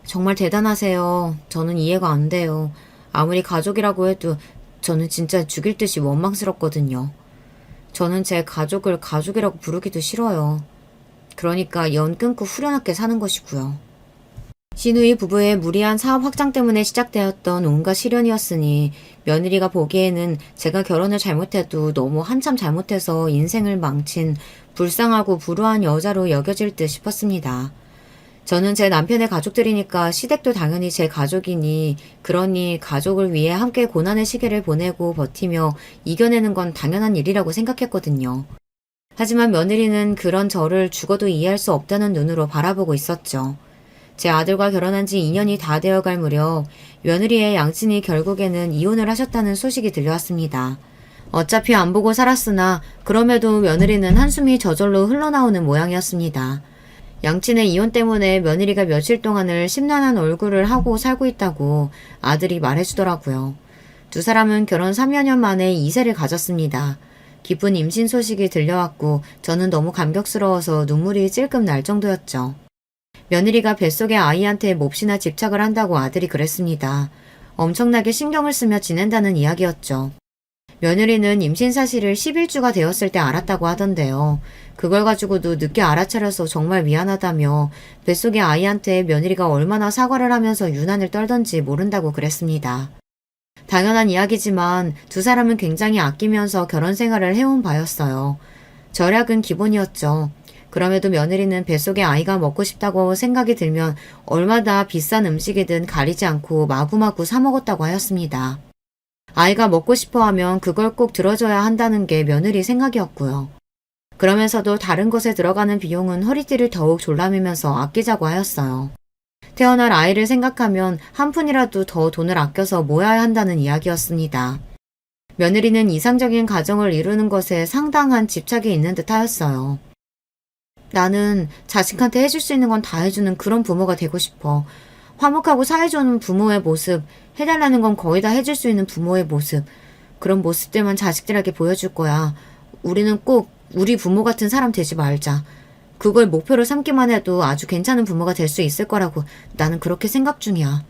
정말 대단하세요. 저는 이해가 안 돼요. 아무리 가족이라고 해도 저는 진짜 죽일 듯이 원망스럽거든요. 저는 제 가족을 가족이라고 부르기도 싫어요. 그러니까 연 끊고 후련하게 사는 것이고요. 시누이 부부의 무리한 사업 확장 때문에 시작되었던 온갖 시련이었으니 며느리가 보기에는 제가 결혼을 잘못해도 너무 한참 잘못해서 인생을 망친 불쌍하고 불우한 여자로 여겨질 듯 싶었습니다. 저는 제 남편의 가족들이니까 시댁도 당연히 제 가족이니 그러니 가족을 위해 함께 고난의 시기를 보내고 버티며 이겨내는 건 당연한 일이라고 생각했거든요. 하지만 며느리는 그런 저를 죽어도 이해할 수 없다는 눈으로 바라보고 있었죠. 제 아들과 결혼한 지 2년이 다 되어갈 무렵 며느리의 양친이 결국에는 이혼을 하셨다는 소식이 들려왔습니다. 어차피 안 보고 살았으나 그럼에도 며느리는 한숨이 저절로 흘러나오는 모양이었습니다. 양친의 이혼 때문에 며느리가 며칠 동안을 심란한 얼굴을 하고 살고 있다고 아들이 말해주더라고요. 두 사람은 결혼 3여 년 만에 2세를 가졌습니다. 기쁜 임신 소식이 들려왔고 저는 너무 감격스러워서 눈물이 찔끔 날 정도였죠. 며느리가 뱃속의 아이한테 몹시나 집착을 한다고 아들이 그랬습니다. 엄청나게 신경을 쓰며 지낸다는 이야기였죠. 며느리는 임신 사실을 11주가 되었을 때 알았다고 하던데요. 그걸 가지고도 늦게 알아차려서 정말 미안하다며 뱃속의 아이한테 며느리가 얼마나 사과를 하면서 유난을 떨던지 모른다고 그랬습니다. 당연한 이야기지만 두 사람은 굉장히 아끼면서 결혼 생활을 해온 바였어요. 절약은 기본이었죠. 그럼에도 며느리는 뱃속에 아이가 먹고 싶다고 생각이 들면 얼마나 비싼 음식이든 가리지 않고 마구마구 사 먹었다고 하였습니다. 아이가 먹고 싶어 하면 그걸 꼭 들어줘야 한다는 게 며느리 생각이었고요. 그러면서도 다른 곳에 들어가는 비용은 허리띠를 더욱 졸라매면서 아끼자고 하였어요. 태어날 아이를 생각하면 한 푼이라도 더 돈을 아껴서 모아야 한다는 이야기였습니다. 며느리는 이상적인 가정을 이루는 것에 상당한 집착이 있는 듯 하였어요. 나는 자식한테 해줄 수 있는 건 다 해주는 그런 부모가 되고 싶어. 화목하고 사회좋은 부모의 모습, 해달라는 건 거의 다 해줄 수 있는 부모의 모습. 그런 모습들만 자식들에게 보여줄 거야. 우리는 꼭 우리 부모 같은 사람 되지 말자. 그걸 목표로 삼기만 해도 아주 괜찮은 부모가 될 수 있을 거라고 나는 그렇게 생각 중이야.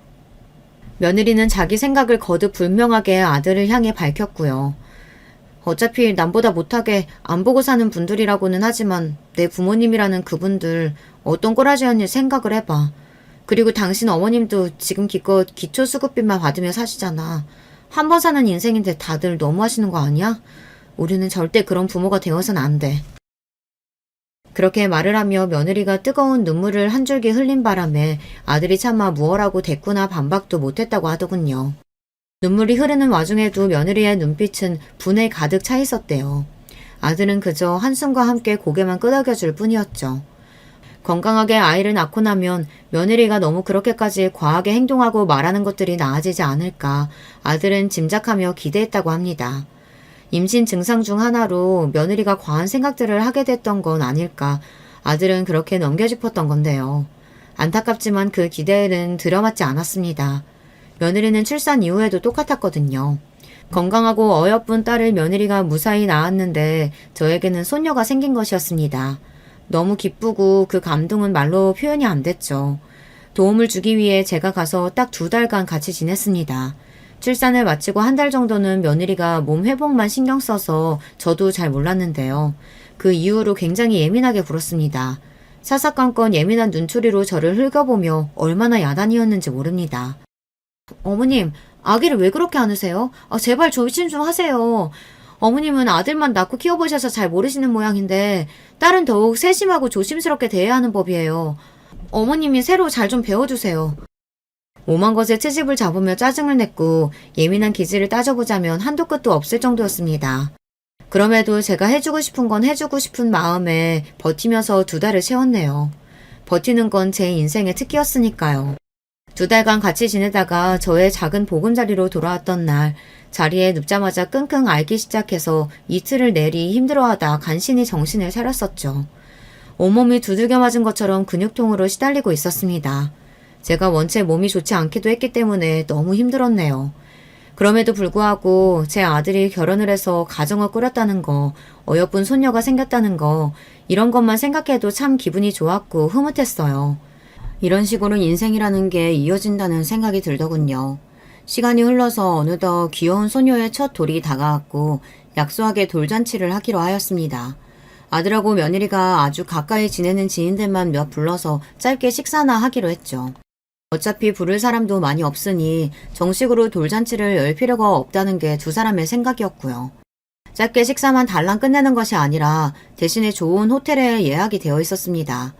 며느리는 자기 생각을 거듭 분명하게 아들을 향해 밝혔고요. 어차피 남보다 못하게 안 보고 사는 분들이라고는 하지만 내 부모님이라는 그분들 어떤 꼬라지였니 생각을 해봐. 그리고 당신 어머님도 지금 기껏 기초수급비만 받으며 사시잖아. 한 번 사는 인생인데 다들 너무하시는 거 아니야? 우리는 절대 그런 부모가 되어서는 안 돼. 그렇게 말을 하며 며느리가 뜨거운 눈물을 한 줄기 흘린 바람에 아들이 차마 무엇라고 대꾸나 반박도 못했다고 하더군요. 눈물이 흐르는 와중에도 며느리의 눈빛은 분에 가득 차 있었대요. 아들은 그저 한숨과 함께 고개만 끄덕여줄 뿐이었죠. 건강하게 아이를 낳고 나면 며느리가 너무 그렇게까지 과하게 행동하고 말하는 것들이 나아지지 않을까 아들은 짐작하며 기대했다고 합니다. 임신 증상 중 하나로 며느리가 과한 생각들을 하게 됐던 건 아닐까 아들은 그렇게 넘겨짚었던 건데요. 안타깝지만 그 기대에는 들어맞지 않았습니다. 며느리는 출산 이후에도 똑같았거든요. 건강하고 어여쁜 딸을 며느리가 무사히 낳았는데 저에게는 손녀가 생긴 것이었습니다. 너무 기쁘고 그 감동은 말로 표현이 안 됐죠. 도움을 주기 위해 제가 가서 딱 2달간 같이 지냈습니다. 출산을 마치고 1달 정도는 며느리가 몸 회복만 신경 써서 저도 잘 몰랐는데요. 그 이후로 굉장히 예민하게 굴었습니다. 사사건건 예민한 눈초리로 저를 훑어보며 얼마나 야단이었는지 모릅니다. 어머님, 아기를 왜 그렇게 안으세요? 제발 조심 좀 하세요. 어머님은 아들만 낳고 키워보셔서 잘 모르시는 모양인데 딸은 더욱 세심하고 조심스럽게 대해야 하는 법이에요. 어머님이 새로 잘 좀 배워주세요. 오만 것에 트집을 잡으며 짜증을 냈고 예민한 기질을 따져보자면 한도 끝도 없을 정도였습니다. 그럼에도 제가 해주고 싶은 건 해주고 싶은 마음에 버티면서 2달을 채웠네요. 버티는 건 제 인생의 특기였으니까요. 2달간 같이 지내다가 저의 작은 보금자리로 돌아왔던 날 자리에 눕자마자 끙끙 앓기 시작해서 이틀을 내리 힘들어하다 간신히 정신을 차렸었죠. 온몸이 두들겨 맞은 것처럼 근육통으로 시달리고 있었습니다. 제가 원체 몸이 좋지 않기도 했기 때문에 너무 힘들었네요. 그럼에도 불구하고 제 아들이 결혼을 해서 가정을 꾸렸다는 거, 어여쁜 손녀가 생겼다는 거, 이런 것만 생각해도 참 기분이 좋았고 흐뭇했어요. 이런 식으로 인생이라는 게 이어진다는 생각이 들더군요. 시간이 흘러서 어느덧 귀여운 소녀의 첫 돌이 다가왔고 약소하게 돌잔치를 하기로 하였습니다. 아들하고 며느리가 아주 가까이 지내는 지인들만 몇 불러서 짧게 식사나 하기로 했죠. 어차피 부를 사람도 많이 없으니 정식으로 돌잔치를 열 필요가 없다는 게 2사람의 생각이었고요. 짧게 식사만 달랑 끝내는 것이 아니라 대신에 좋은 호텔에 예약이 되어 있었습니다.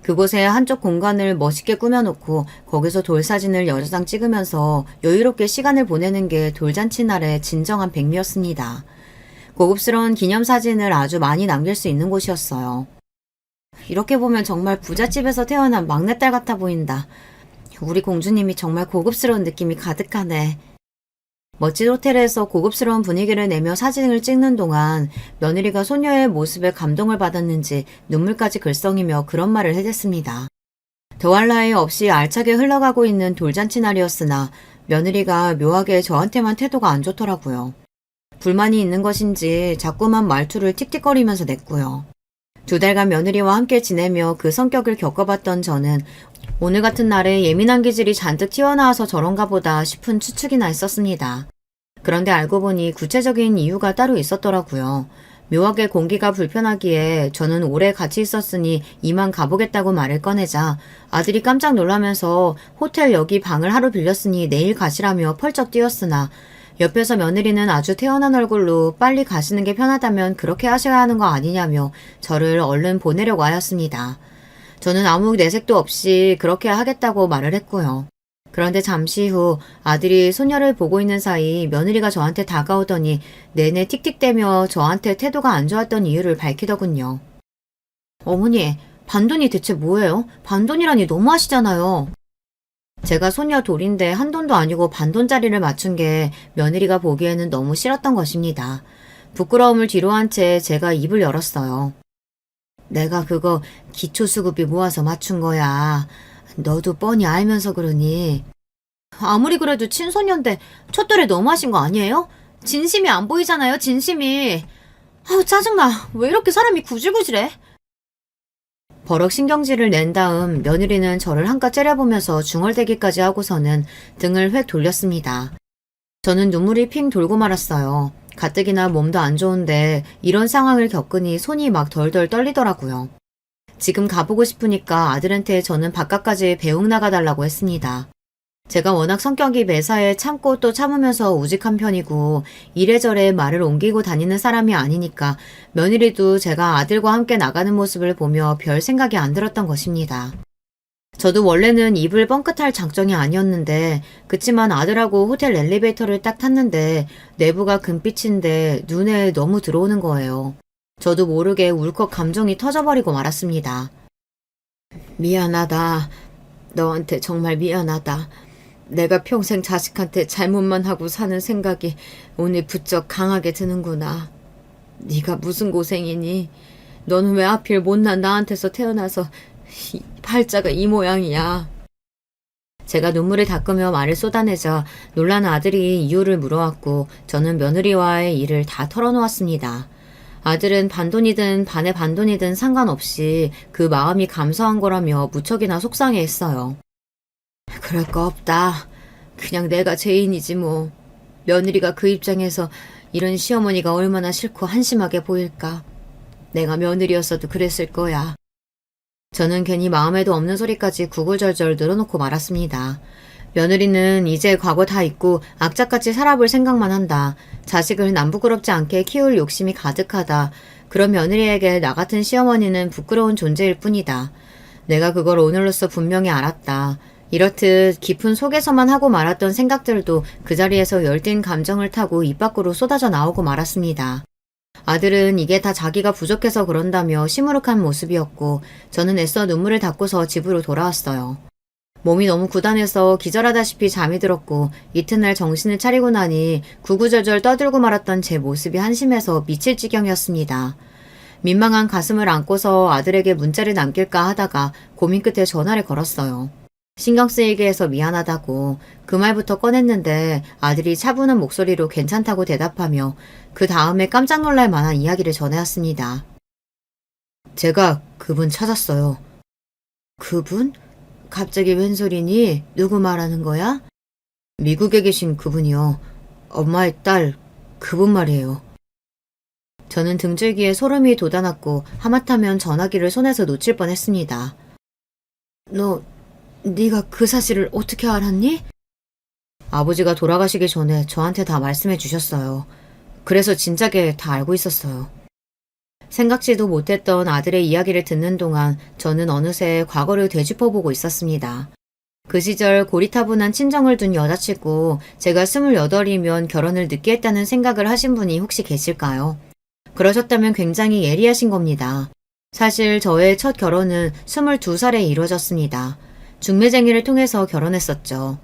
그곳에 한쪽 공간을 멋있게 꾸며놓고 거기서 돌사진을 여러 장 찍으면서 여유롭게 시간을 보내는 게 돌잔치 날의 진정한 백미였습니다. 고급스러운 기념사진을 아주 많이 남길 수 있는 곳이었어요. 이렇게 보면 정말 부잣집에서 태어난 막내딸 같아 보인다. 우리 공주님이 정말 고급스러운 느낌이 가득하네. 멋진 호텔에서 고급스러운 분위기를 내며 사진을 찍는 동안 며느리가 소녀의 모습에 감동을 받았는지 눈물까지 글썽이며 그런 말을 해댔습니다. 더할 나위 없이 알차게 흘러가고 있는 돌잔치 날이었으나 며느리가 묘하게 저한테만 태도가 안 좋더라고요. 불만이 있는 것인지 자꾸만 말투를 틱틱거리면서 냈고요. 2달간 며느리와 함께 지내며 그 성격을 겪어봤던 저는 오늘 같은 날에 예민한 기질이 잔뜩 튀어나와서 저런가 보다 싶은 추측이나 했었습니다. 그런데 알고 보니 구체적인 이유가 따로 있었더라고요. 묘하게 공기가 불편하기에 저는 오래 같이 있었으니 이만 가보겠다고 말을 꺼내자 아들이 깜짝 놀라면서 호텔 여기 방을 하루 빌렸으니 내일 가시라며 펄쩍 뛰었으나 옆에서 며느리는 아주 태연한 얼굴로 빨리 가시는 게 편하다면 그렇게 하셔야 하는 거 아니냐며 저를 얼른 보내려고 하였습니다. 저는 아무 내색도 없이 그렇게 하겠다고 말을 했고요. 그런데 잠시 후 아들이 소녀를 보고 있는 사이 며느리가 저한테 다가오더니 내내 틱틱대며 저한테 태도가 안 좋았던 이유를 밝히더군요. 어머니, 반돈이 대체 뭐예요? 반돈이라니 너무하시잖아요. 제가 소녀 돌인데 한돈도 아니고 반돈짜리를 맞춘 게 며느리가 보기에는 너무 싫었던 것입니다. 부끄러움을 뒤로한 채 제가 입을 열었어요. 내가 그거 기초수급비 모아서 맞춘 거야. 너도 뻔히 알면서 그러니. 아무리 그래도 친소년데 첫돌에 너무하신 거 아니에요? 진심이 안 보이잖아요, 진심이. 아우 짜증나. 왜 이렇게 사람이 구질구질해? 버럭 신경질을 낸 다음 며느리는 저를 한껏 째려보면서 중얼대기까지 하고서는 등을 획 돌렸습니다. 저는 눈물이 핑 돌고 말았어요. 가뜩이나 몸도 안 좋은데 이런 상황을 겪으니 손이 막 덜덜 떨리더라고요. 지금 가보고 싶으니까 아들한테 저는 바깥까지 배웅 나가달라고 했습니다. 제가 워낙 성격이 매사에 참고 또 참으면서 우직한 편이고 이래저래 말을 옮기고 다니는 사람이 아니니까 며느리도 제가 아들과 함께 나가는 모습을 보며 별 생각이 안 들었던 것입니다. 저도 원래는 입을 뻥끗할 작정이 아니었는데 그치만 아들하고 호텔 엘리베이터를 딱 탔는데 내부가 금빛인데 눈에 너무 들어오는 거예요. 저도 모르게 울컥 감정이 터져버리고 말았습니다. 미안하다. 너한테 정말 미안하다. 내가 평생 자식한테 잘못만 하고 사는 생각이 오늘 부쩍 강하게 드는구나. 네가 무슨 고생이니? 너는 왜 하필 못난 나한테서 태어나서 팔자가 이 모양이야. 제가 눈물을 닦으며 말을 쏟아내자 놀란 아들이 이유를 물어왔고 저는 며느리와의 일을 다 털어놓았습니다. 아들은 반돈이든 반의 반돈이든 상관없이 그 마음이 감사한 거라며 무척이나 속상해했어요. 그럴 거 없다. 그냥 내가 죄인이지 뭐. 며느리가 그 입장에서 이런 시어머니가 얼마나 싫고 한심하게 보일까. 내가 며느리였어도 그랬을 거야. 저는 괜히 마음에도 없는 소리까지 구구절절 늘어놓고 말았습니다. 며느리는 이제 과거 다 잊고 악착같이 살아볼 생각만 한다. 자식을 남부끄럽지 않게 키울 욕심이 가득하다. 그런 며느리에게 나 같은 시어머니는 부끄러운 존재일 뿐이다. 내가 그걸 오늘로써 분명히 알았다. 이렇듯 깊은 속에서만 하고 말았던 생각들도 그 자리에서 열띤 감정을 타고 입 밖으로 쏟아져 나오고 말았습니다. 아들은 이게 다 자기가 부족해서 그런다며 시무룩한 모습이었고 저는 애써 눈물을 닦고서 집으로 돌아왔어요. 몸이 너무 고단해서 기절하다시피 잠이 들었고 이튿날 정신을 차리고 나니 구구절절 떠들고 말았던 제 모습이 한심해서 미칠 지경이었습니다. 민망한 가슴을 안고서 아들에게 문자를 남길까 하다가 고민 끝에 전화를 걸었어요. 신경 쓰이게 해서 미안하다고 그 말부터 꺼냈는데 아들이 차분한 목소리로 괜찮다고 대답하며 그 다음에 깜짝 놀랄 만한 이야기를 전해왔습니다. 제가 그분 찾았어요. 그분? 갑자기 웬 소리니? 누구 말하는 거야? 미국에 계신 그분이요. 엄마의 딸, 그분 말이에요. 저는 등줄기에 소름이 돋아났고 하마터면 전화기를 손에서 놓칠 뻔했습니다. 네가 그 사실을 어떻게 알았니? 아버지가 돌아가시기 전에 저한테 다 말씀해 주셨어요. 그래서 진작에 다 알고 있었어요. 생각지도 못했던 아들의 이야기를 듣는 동안 저는 어느새 과거를 되짚어보고 있었습니다. 그 시절 고리타분한 친정을 둔 여자치고 제가 28이면 결혼을 늦게 했다는 생각을 하신 분이 혹시 계실까요? 그러셨다면 굉장히 예리하신 겁니다. 사실 저의 첫 결혼은 22살에 이루어졌습니다. 중매쟁이를 통해서 결혼했었죠.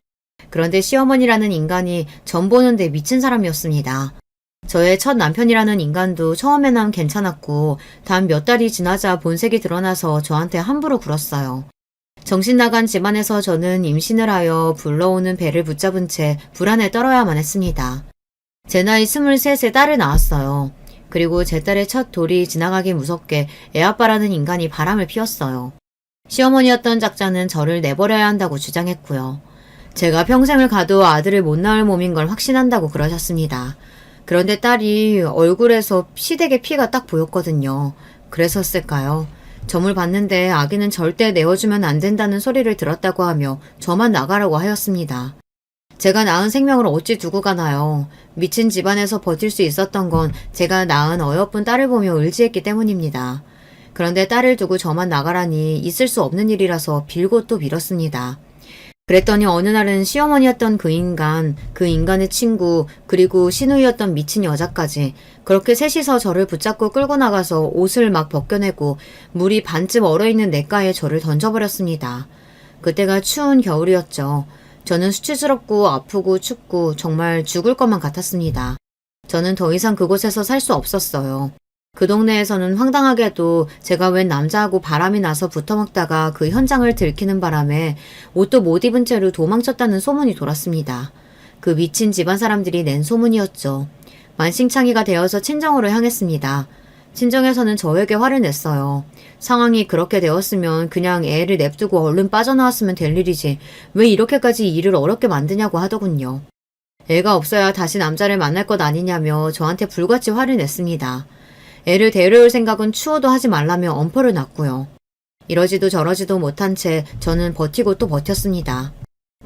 그런데 시어머니라는 인간이 전 보는데 미친 사람이었습니다. 저의 첫 남편이라는 인간도 처음에는 괜찮았고 단 몇 달이 지나자 본색이 드러나서 저한테 함부로 굴었어요. 정신 나간 집안에서 저는 임신을 하여 불러오는 배를 붙잡은 채 불안에 떨어야만 했습니다. 제 나이 23세 딸을 낳았어요. 그리고 제 딸의 첫 돌이 지나가기 무섭게 애아빠라는 인간이 바람을 피웠어요. 시어머니였던 작자는 저를 내버려야 한다고 주장했고요. 제가 평생을 가도 아들을 못 낳을 몸인 걸 확신한다고 그러셨습니다. 그런데 딸이 얼굴에서 시댁의 피가 딱 보였거든요. 그래서였을까요? 점을 봤는데 아기는 절대 내어주면 안 된다는 소리를 들었다고 하며 저만 나가라고 하였습니다. 제가 낳은 생명을 어찌 두고 가나요? 미친 집안에서 버틸 수 있었던 건 제가 낳은 어여쁜 딸을 보며 의지했기 때문입니다. 그런데 딸을 두고 저만 나가라니 있을 수 없는 일이라서 빌고 또 빌었습니다. 그랬더니 어느 날은 시어머니였던 그 인간의 친구, 그리고 시누이였던 미친 여자까지 그렇게 셋이서 저를 붙잡고 끌고 나가서 옷을 막 벗겨내고 물이 반쯤 얼어있는 냇가에 저를 던져버렸습니다. 그때가 추운 겨울이었죠. 저는 수치스럽고 아프고 춥고 정말 죽을 것만 같았습니다. 저는 더 이상 그곳에서 살 수 없었어요. 그 동네에서는 황당하게도 제가 웬 남자하고 바람이 나서 붙어먹다가 그 현장을 들키는 바람에 옷도 못 입은 채로 도망쳤다는 소문이 돌았습니다. 그 미친 집안 사람들이 낸 소문이었죠. 만신창이가 되어서 친정으로 향했습니다. 친정에서는 저에게 화를 냈어요. 상황이 그렇게 되었으면 그냥 애를 냅두고 얼른 빠져나왔으면 될 일이지 왜 이렇게까지 일을 어렵게 만드냐고 하더군요. 애가 없어야 다시 남자를 만날 것 아니냐며 저한테 불같이 화를 냈습니다. 애를 데려올 생각은 추워도 하지 말라며 엄포를 놨고요. 이러지도 저러지도 못한 채 저는 버티고 또 버텼습니다.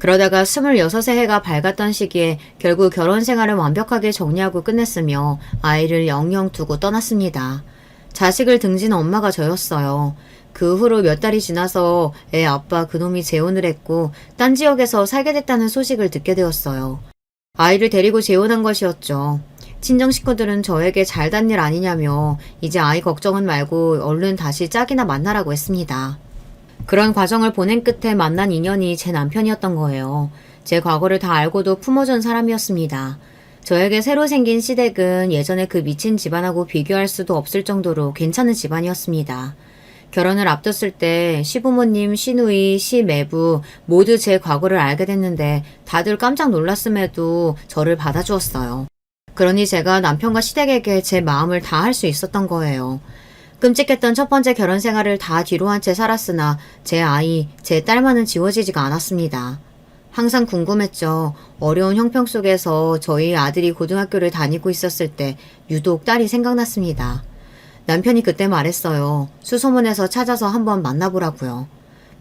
그러다가 26세 해가 밝았던 시기에 결국 결혼 생활을 완벽하게 정리하고 끝냈으며 아이를 영영 두고 떠났습니다. 자식을 등진 엄마가 저였어요. 그 후로 몇 달이 지나서 애 아빠 그놈이 재혼을 했고 딴 지역에서 살게 됐다는 소식을 듣게 되었어요. 아이를 데리고 재혼한 것이었죠. 친정 식구들은 저에게 잘단 일 아니냐며 이제 아이 걱정은 말고 얼른 다시 짝이나 만나라고 했습니다. 그런 과정을 보낸 끝에 만난 인연이 제 남편이었던 거예요. 제 과거를 다 알고도 품어준 사람이었습니다. 저에게 새로 생긴 시댁은 예전에 그 미친 집안하고 비교할 수도 없을 정도로 괜찮은 집안이었습니다. 결혼을 앞뒀을 때 시부모님, 시누이, 시매부 모두 제 과거를 알게 됐는데 다들 깜짝 놀랐음에도 저를 받아주었어요. 그러니 제가 남편과 시댁에게 제 마음을 다 할 수 있었던 거예요. 끔찍했던 첫 번째 결혼 생활을 다 뒤로 한 채 살았으나 제 아이, 제 딸만은 지워지지가 않았습니다. 항상 궁금했죠. 어려운 형편 속에서 저희 아들이 고등학교를 다니고 있었을 때 유독 딸이 생각났습니다. 남편이 그때 말했어요. 수소문해서 찾아서 한번 만나보라고요.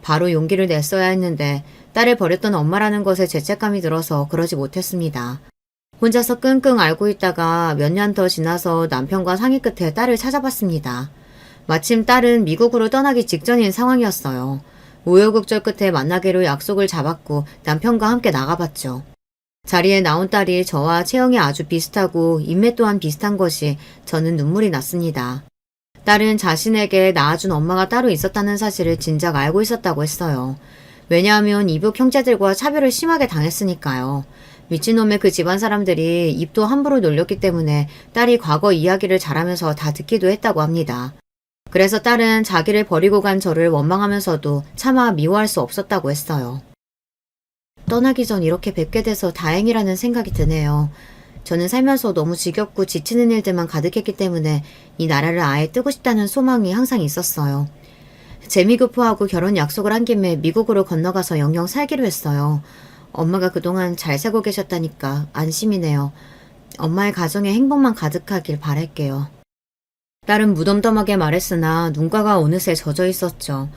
바로 용기를 냈어야 했는데 딸을 버렸던 엄마라는 것에 죄책감이 들어서 그러지 못했습니다. 혼자서 끙끙 앓고 있다가 몇 년 더 지나서 남편과 상의 끝에 딸을 찾아봤습니다. 마침 딸은 미국으로 떠나기 직전인 상황이었어요. 우여곡절 끝에 만나기로 약속을 잡았고 남편과 함께 나가봤죠. 자리에 나온 딸이 저와 체형이 아주 비슷하고 인매 또한 비슷한 것이 저는 눈물이 났습니다. 딸은 자신에게 낳아준 엄마가 따로 있었다는 사실을 진작 알고 있었다고 했어요. 왜냐하면 이북 형제들과 차별을 심하게 당했으니까요. 미친놈의 그 집안 사람들이 입도 함부로 놀렸기 때문에 딸이 과거 이야기를 잘하면서 다 듣기도 했다고 합니다. 그래서 딸은 자기를 버리고 간 저를 원망하면서도 차마 미워할 수 없었다고 했어요. 떠나기 전 이렇게 뵙게 돼서 다행이라는 생각이 드네요. 저는 살면서 너무 지겹고 지치는 일들만 가득했기 때문에 이 나라를 아예 뜨고 싶다는 소망이 항상 있었어요. 재미교포하고 결혼 약속을 한 김에 미국으로 건너가서 영영 살기로 했어요. 엄마가 그동안 잘 살고 계셨다니까 안심이네요. 엄마의 가정에 행복만 가득하길 바랄게요. 딸은 무덤덤하게 말했으나 눈가가 어느새 젖어 있었죠.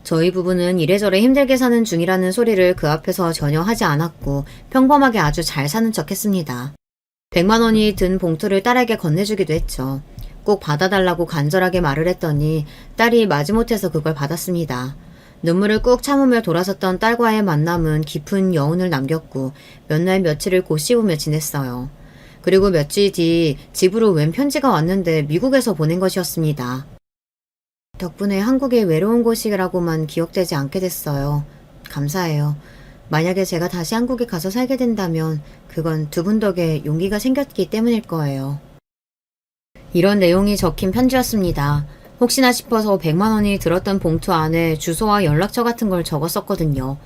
저희 부부는 이래저래 힘들게 사는 중이라는 소리를 그 앞에서 전혀 하지 않았고 평범하게 아주 잘 사는 척 했습니다. 100만 원이 든 봉투를 딸에게 건네주기도 했죠. 꼭 받아달라고 간절하게 말을 했더니 딸이 마지못해서 그걸 받았습니다. 눈물을 꾹 참으며 돌아섰던 딸과의 만남은 깊은 여운을 남겼고 몇 날 며칠을 곧 씹으며 지냈어요. 그리고 며칠 뒤 집으로 웬 편지가 왔는데 미국에서 보낸 것이었습니다. 덕분에 한국이 외로운 곳이라고만 기억되지 않게 됐어요. 감사해요. 만약에 제가 다시 한국에 가서 살게 된다면 그건 두 분 덕에 용기가 생겼기 때문일 거예요. 이런 내용이 적힌 편지였습니다. 혹시나 싶어서 100만 원이 들었던 봉투 안에 주소와 연락처 같은 걸 적었었거든요.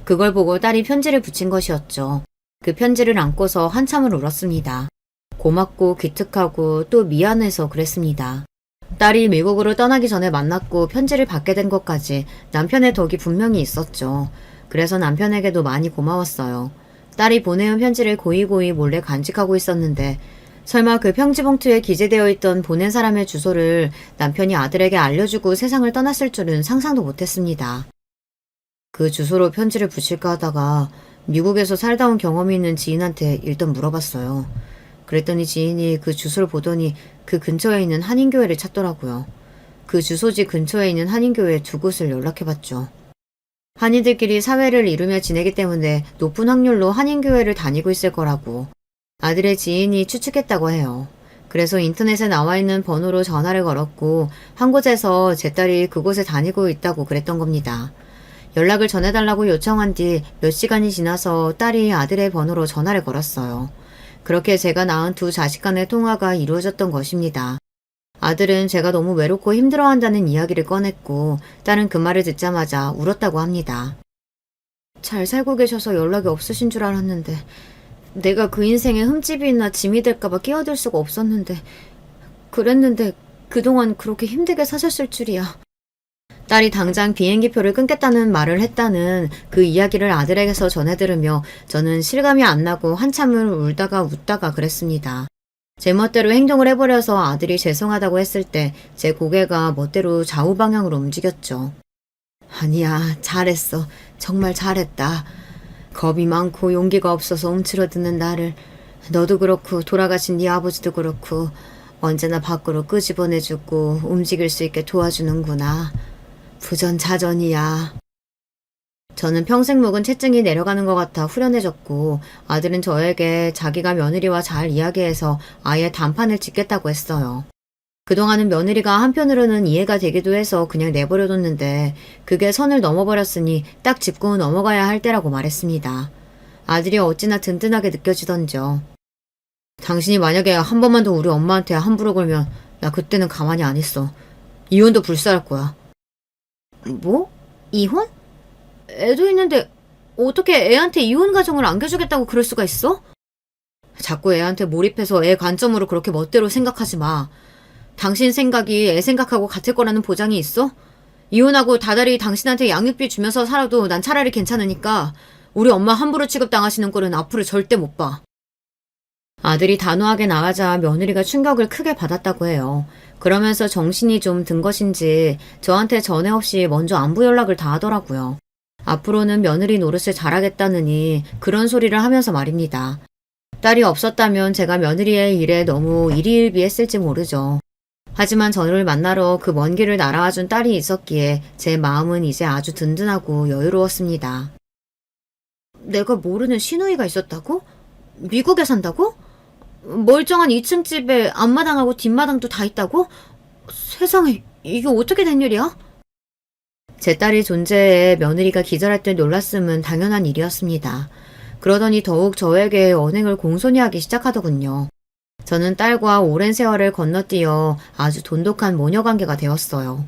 그걸 보고 딸이 편지를 붙인 것이었죠. 그 편지를 안고서 한참을 울었습니다. 고맙고 기특하고 또 미안해서 그랬습니다. 딸이 미국으로 떠나기 전에 만났고 편지를 받게 된 것까지 남편의 덕이 분명히 있었죠. 그래서 남편에게도 많이 고마웠어요. 딸이 보내온 편지를 고이고이 몰래 간직하고 있었는데 설마 그 편지 봉투에 기재되어 있던 보낸 사람의 주소를 남편이 아들에게 알려주고 세상을 떠났을 줄은 상상도 못했습니다. 그 주소로 편지를 붙일까 하다가 미국에서 살다 온 경험이 있는 지인한테 일단 물어봤어요. 그랬더니 지인이 그 주소를 보더니 그 근처에 있는 한인교회를 찾더라고요. 그 주소지 근처에 있는 한인교회 두 곳을 연락해봤죠. 한인들끼리 사회를 이루며 지내기 때문에 높은 확률로 한인교회를 다니고 있을 거라고 아들의 지인이 추측했다고 해요. 그래서 인터넷에 나와 있는 번호로 전화를 걸었고 한 곳에서 제 딸이 그곳에 다니고 있다고 그랬던 겁니다. 연락을 전해달라고 요청한 뒤 몇 시간이 지나서 딸이 아들의 번호로 전화를 걸었어요. 그렇게 제가 낳은 두 자식 간의 통화가 이루어졌던 것입니다. 아들은 제가 너무 외롭고 힘들어한다는 이야기를 꺼냈고 딸은 그 말을 듣자마자 울었다고 합니다. 잘 살고 계셔서 연락이 없으신 줄 알았는데 내가 그 인생에 흠집이나 짐이 될까봐 끼어들 수가 없었는데 그랬는데 그동안 그렇게 힘들게 사셨을 줄이야. 딸이 당장 비행기표를 끊겠다는 말을 했다는 그 이야기를 아들에게서 전해 들으며 저는 실감이 안 나고 한참을 울다가 웃다가 그랬습니다. 제 멋대로 행동을 해버려서 아들이 죄송하다고 했을 때 제 고개가 멋대로 좌우 방향으로 움직였죠. 아니야, 잘했어. 정말 잘했다. 겁이 많고 용기가 없어서 움츠러드는 나를 너도 그렇고 돌아가신 네 아버지도 그렇고 언제나 밖으로 끄집어내주고 움직일 수 있게 도와주는구나. 부전자전이야. 저는 평생 묵은 체증이 내려가는 것 같아 후련해졌고 아들은 저에게 자기가 며느리와 잘 이야기해서 아예 단판을 짓겠다고 했어요. 그동안은 며느리가 한편으로는 이해가 되기도 해서 그냥 내버려뒀는데 그게 선을 넘어버렸으니 딱 짚고 넘어가야 할 때라고 말했습니다. 아들이 어찌나 든든하게 느껴지던지요. 당신이 만약에 한 번만 더 우리 엄마한테 함부로 걸면 나 그때는 가만히 안 있어. 이혼도 불사할 거야. 뭐? 이혼? 애도 있는데 어떻게 애한테 이혼 가정을 안겨주겠다고 그럴 수가 있어? 자꾸 애한테 몰입해서 애 관점으로 그렇게 멋대로 생각하지 마. 당신 생각이 애 생각하고 같을 거라는 보장이 있어? 이혼하고 다달이 당신한테 양육비 주면서 살아도 난 차라리 괜찮으니까 우리 엄마 함부로 취급당하시는 꼴은 앞으로 절대 못 봐. 아들이 단호하게 나가자 며느리가 충격을 크게 받았다고 해요. 그러면서 정신이 좀 든 것인지 저한테 전에 없이 먼저 안부 연락을 다 하더라고요. 앞으로는 며느리 노릇을 잘하겠다느니 그런 소리를 하면서 말입니다. 딸이 없었다면 제가 며느리의 일에 너무 일희일비했을지 모르죠. 하지만 저를 만나러 그 먼 길을 날아와준 딸이 있었기에 제 마음은 이제 아주 든든하고 여유로웠습니다. 내가 모르는 시누이가 있었다고? 미국에 산다고? 멀쩡한 2층 집에 앞마당하고 뒷마당도 다 있다고? 세상에, 이게 어떻게 된 일이야? 제 딸의 존재에 며느리가 기절할 때 놀랐음은 당연한 일이었습니다. 그러더니 더욱 저에게 언행을 공손히 하기 시작하더군요. 저는 딸과 오랜 세월을 건너뛰어 아주 돈독한 모녀관계가 되었어요.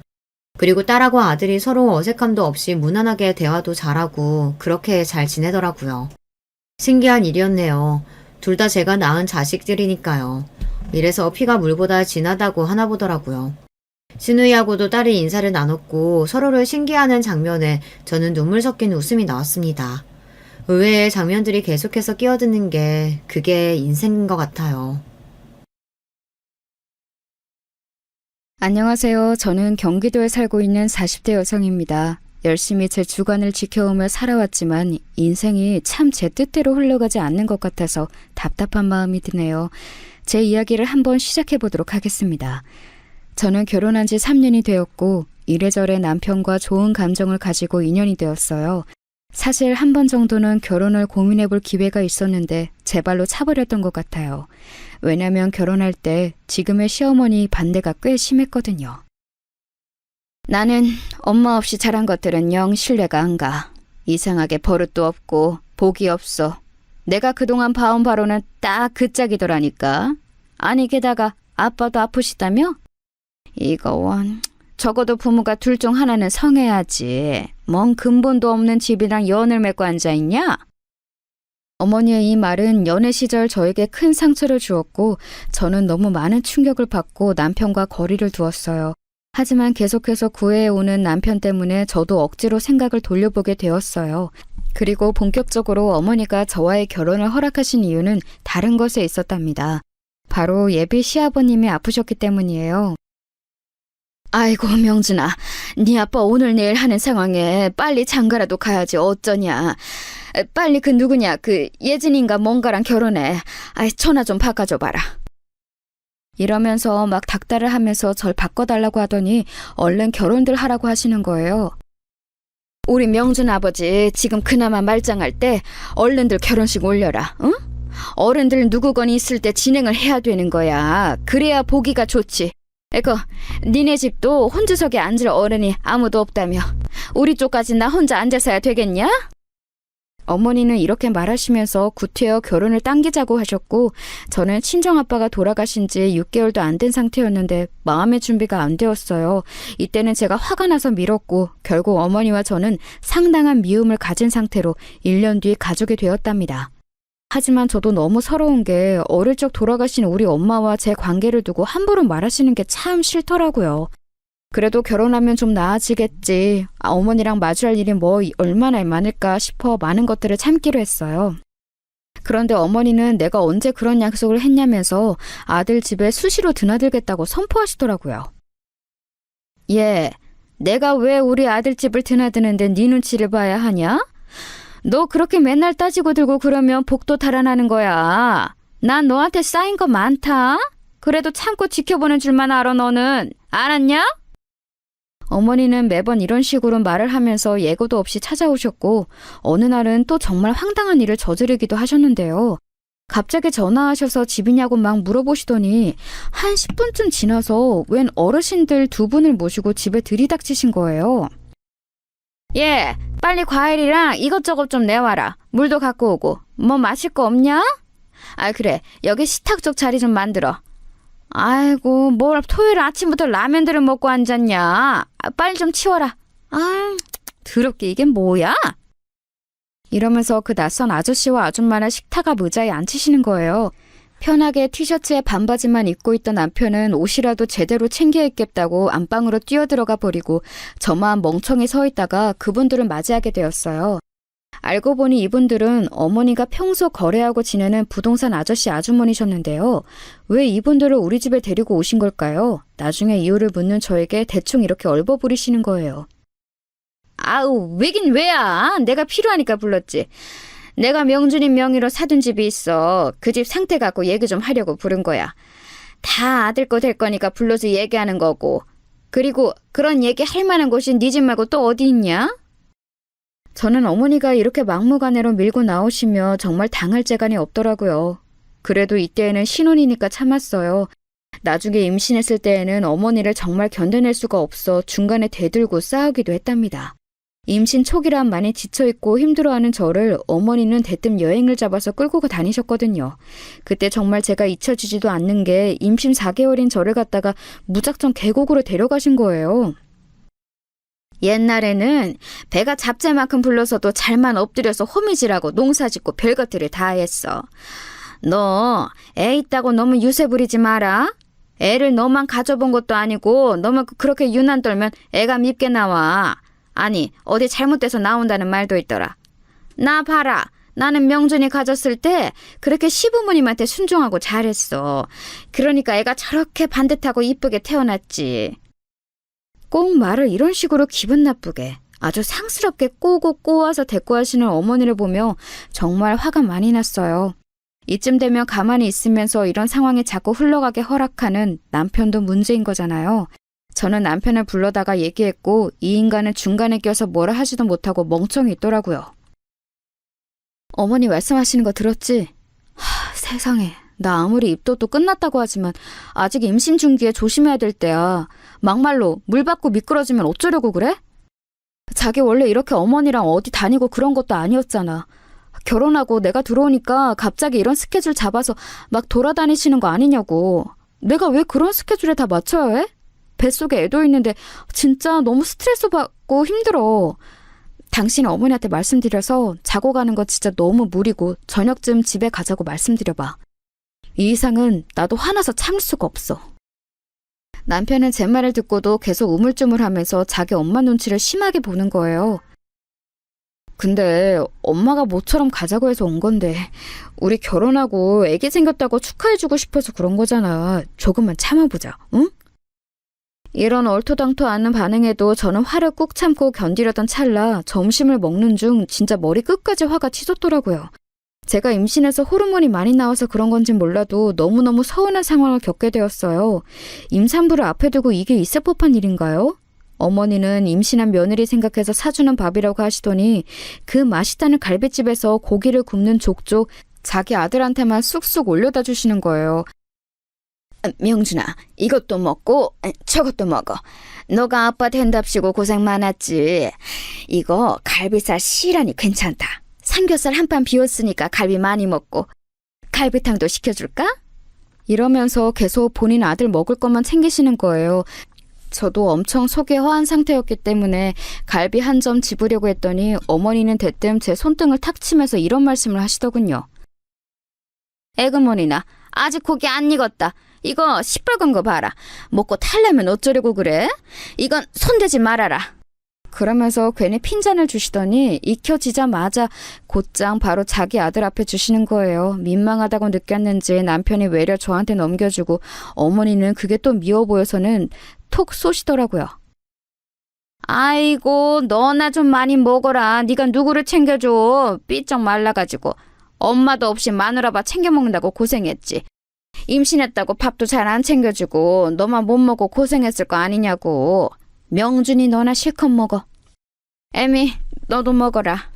그리고 딸하고 아들이 서로 어색함도 없이 무난하게 대화도 잘하고 그렇게 잘 지내더라고요. 신기한 일이었네요. 둘 다 제가 낳은 자식들이니까요. 이래서 피가 물보다 진하다고 하나 보더라고요. 시누이하고도 딸이 인사를 나눴고 서로를 신기해하는 장면에 저는 눈물 섞인 웃음이 나왔습니다. 의외의 장면들이 계속해서 끼어드는 게 그게 인생인 것 같아요. 안녕하세요. 저는 경기도에 살고 있는 40대 여성입니다. 열심히 제 주관을 지켜오며 살아왔지만 인생이 참 제 뜻대로 흘러가지 않는 것 같아서 답답한 마음이 드네요. 제 이야기를 한번 시작해 보도록 하겠습니다. 저는 결혼한 지 3년이 되었고 이래저래 남편과 좋은 감정을 가지고 인연이 되었어요. 사실 한 번 정도는 결혼을 고민해 볼 기회가 있었는데 제 발로 차버렸던 것 같아요. 왜냐면 결혼할 때 지금의 시어머니 반대가 꽤 심했거든요. 나는 엄마 없이 자란 것들은 영 신뢰가 안 가. 이상하게 버릇도 없고 복이 없어. 내가 그동안 봐온 바로는 딱 그 짝이더라니까. 아니 게다가 아빠도 아프시다며? 이거 원... 적어도 부모가 둘 중 하나는 성해야지. 뭔 근본도 없는 집이랑 연을 맺고 앉아있냐? 어머니의 이 말은 연애 시절 저에게 큰 상처를 주었고 저는 너무 많은 충격을 받고 남편과 거리를 두었어요. 하지만 계속해서 구애해오는 남편 때문에 저도 억지로 생각을 돌려보게 되었어요. 그리고 본격적으로 어머니가 저와의 결혼을 허락하신 이유는 다른 것에 있었답니다. 바로 예비 시아버님이 아프셨기 때문이에요. 아이고 명준아, 네 아빠 오늘 내일 하는 상황에 빨리 장가라도 가야지 어쩌냐. 빨리 그 누구냐, 그 예진인가 뭔가랑 결혼해. 아이 전화 좀 바꿔줘봐라. 이러면서 막 닥달을 하면서 절 바꿔달라고 하더니 얼른 결혼들 하라고 하시는 거예요. 우리 명준 아버지 지금 그나마 말짱할 때 얼른들 결혼식 올려라. 응? 어른들 누구건이 있을 때 진행을 해야 되는 거야. 그래야 보기가 좋지. 에거, 니네 집도 혼주석에 앉을 어른이 아무도 없다며 우리 쪽까지 나 혼자 앉아서야 되겠냐? 어머니는 이렇게 말하시면서 구태여 결혼을 당기자고 하셨고 저는 친정아빠가 돌아가신 지 6개월도 안 된 상태였는데 마음의 준비가 안 되었어요. 이때는 제가 화가 나서 밀었고 결국 어머니와 저는 상당한 미움을 가진 상태로 1년 뒤 가족이 되었답니다. 하지만 저도 너무 서러운 게 어릴 적 돌아가신 우리 엄마와 제 관계를 두고 함부로 말하시는 게 참 싫더라고요. 그래도 결혼하면 좀 나아지겠지. 어머니랑 마주할 일이 뭐 얼마나 많을까 싶어 많은 것들을 참기로 했어요. 그런데 어머니는 내가 언제 그런 약속을 했냐면서 아들 집에 수시로 드나들겠다고 선포하시더라고요. 얘, 내가 왜 우리 아들 집을 드나드는데 네 눈치를 봐야 하냐? 너 그렇게 맨날 따지고 들고 그러면 복도 달아나는 거야. 난 너한테 쌓인 거 많다. 그래도 참고 지켜보는 줄만 알아 너는. 알았냐? 어머니는 매번 이런 식으로 말을 하면서 예고도 없이 찾아오셨고 어느 날은 또 정말 황당한 일을 저지르기도 하셨는데요. 갑자기 전화하셔서 집이냐고 막 물어보시더니 한 10분쯤 지나서 웬 어르신들 2분을 모시고 집에 들이닥치신 거예요. 예, 빨리 과일이랑 이것저것 좀 내와라. 물도 갖고 오고. 뭐 마실 거 없냐? 아 그래, 여기 식탁 쪽 자리 좀 만들어. 아이고, 뭘 토요일 아침부터 라면들을 먹고 앉았냐. 빨리 좀 치워라. 아, 더럽게 이게 뭐야? 이러면서 그 낯선 아저씨와 아줌마는 식탁 앞 의자에 앉히시는 거예요. 편하게 티셔츠에 반바지만 입고 있던 남편은 옷이라도 제대로 챙겨 입겠다고 안방으로 뛰어들어가 버리고 저만 멍청이 서 있다가 그분들을 맞이하게 되었어요. 알고 보니 이분들은 어머니가 평소 거래하고 지내는 부동산 아저씨 아주머니셨는데요. 왜 이분들을 우리 집에 데리고 오신 걸까요? 나중에 이유를 묻는 저에게 대충 이렇게 얼버무리시는 거예요. 아우, 왜긴 왜야. 내가 필요하니까 불렀지. 내가 명준님 명의로 사둔 집이 있어. 그 집 상태 갖고 얘기 좀 하려고 부른 거야. 다 아들 거 될 거니까 불러서 얘기하는 거고. 그리고 그런 얘기 할 만한 곳이 네 집 말고 또 어디 있냐? 저는 어머니가 이렇게 막무가내로 밀고 나오시며 정말 당할 재간이 없더라고요. 그래도 이때에는 신혼이니까 참았어요. 나중에 임신했을 때에는 어머니를 정말 견뎌낼 수가 없어 중간에 대들고 싸우기도 했답니다. 임신 초기란 많이 지쳐있고 힘들어하는 저를 어머니는 대뜸 여행을 잡아서 끌고 다니셨거든요. 그때 정말 제가 잊혀지지도 않는 게 임신 4개월인 저를 갖다가 무작정 계곡으로 데려가신 거예요. 옛날에는 배가 잡채만큼 불러서도 잘만 엎드려서 호미질하고 농사짓고 별것들을 다 했어. 너 애 있다고 너무 유세 부리지 마라. 애를 너만 가져본 것도 아니고 너무 그렇게 유난 떨면 애가 밉게 나와. 아니, 어디 잘못돼서 나온다는 말도 있더라. 나 봐라. 나는 명준이 가졌을 때 그렇게 시부모님한테 순종하고 잘했어. 그러니까 애가 저렇게 반듯하고 이쁘게 태어났지. 꼭 말을 이런 식으로 기분 나쁘게 아주 상스럽게 꼬고 꼬아서 대꾸하시는 어머니를 보며 정말 화가 많이 났어요. 이쯤 되면 가만히 있으면서 이런 상황이 자꾸 흘러가게 허락하는 남편도 문제인 거잖아요. 저는 남편을 불러다가 얘기했고 이 인간은 중간에 껴서 뭐라 하지도 못하고 멍청이 있더라고요. 어머니 말씀하시는 거 들었지? 세상에. 나 아무리 입덧도 끝났다고 하지만 아직 임신 중기에 조심해야 될 때야. 막말로 물 받고 미끄러지면 어쩌려고 그래? 자기 원래 이렇게 어머니랑 어디 다니고 그런 것도 아니었잖아. 결혼하고 내가 들어오니까 갑자기 이런 스케줄 잡아서 막 돌아다니시는 거 아니냐고. 내가 왜 그런 스케줄에 다 맞춰야 해? 뱃속에 애도 있는데 진짜 너무 스트레스 받고 힘들어. 당신 어머니한테 말씀드려서 자고 가는 거 진짜 너무 무리고 저녁쯤 집에 가자고 말씀드려봐. 이 이상은 나도 화나서 참을 수가 없어. 남편은 제 말을 듣고도 계속 우물쭈물하면서 자기 엄마 눈치를 심하게 보는 거예요. 근데 엄마가 모처럼 가자고 해서 온 건데 우리 결혼하고 애기 생겼다고 축하해주고 싶어서 그런 거잖아. 조금만 참아보자, 응? 이런 얼토당토 않는 반응에도 저는 화를 꾹 참고 견디려던 찰나 점심을 먹는 중 진짜 머리 끝까지 화가 치솟더라고요. 제가 임신해서 호르몬이 많이 나와서 그런 건진 몰라도 너무너무 서운한 상황을 겪게 되었어요. 임산부를 앞에 두고 이게 있을 법한 일인가요? 어머니는 임신한 며느리 생각해서 사주는 밥이라고 하시더니 그 맛있다는 갈비집에서 고기를 굽는 족족 자기 아들한테만 쑥쑥 올려다 주시는 거예요. 명준아, 이것도 먹고 저것도 먹어. 너가 아빠 된답시고 고생 많았지. 이거 갈비살 시라니 괜찮다. 삼겹살 한 판 비웠으니까 갈비 많이 먹고. 갈비탕도 시켜줄까? 이러면서 계속 본인 아들 먹을 것만 챙기시는 거예요. 저도 엄청 속이 허한 상태였기 때문에 갈비 한 점 집으려고 했더니 어머니는 대뜸 제 손등을 탁 치면서 이런 말씀을 하시더군요. 에그머니나, 아직 고기 안 익었다. 이거 시뻘건 거 봐라. 먹고 탈려면 어쩌려고 그래? 이건 손대지 말아라. 그러면서 괜히 핀잔을 주시더니 익혀지자마자 곧장 바로 자기 아들 앞에 주시는 거예요. 민망하다고 느꼈는지 남편이 외려 저한테 넘겨주고 어머니는 그게 또 미워 보여서는 톡 쏘시더라고요. 아이고, 너나 좀 많이 먹어라. 네가 누구를 챙겨줘. 삐쩍 말라가지고. 엄마도 없이 마누라밥 챙겨 먹는다고 고생했지. 임신했다고 밥도 잘 안 챙겨주고 너만 못 먹고 고생했을 거 아니냐고. 명준이 너나 실컷 먹어. 애미, 너도 먹어라.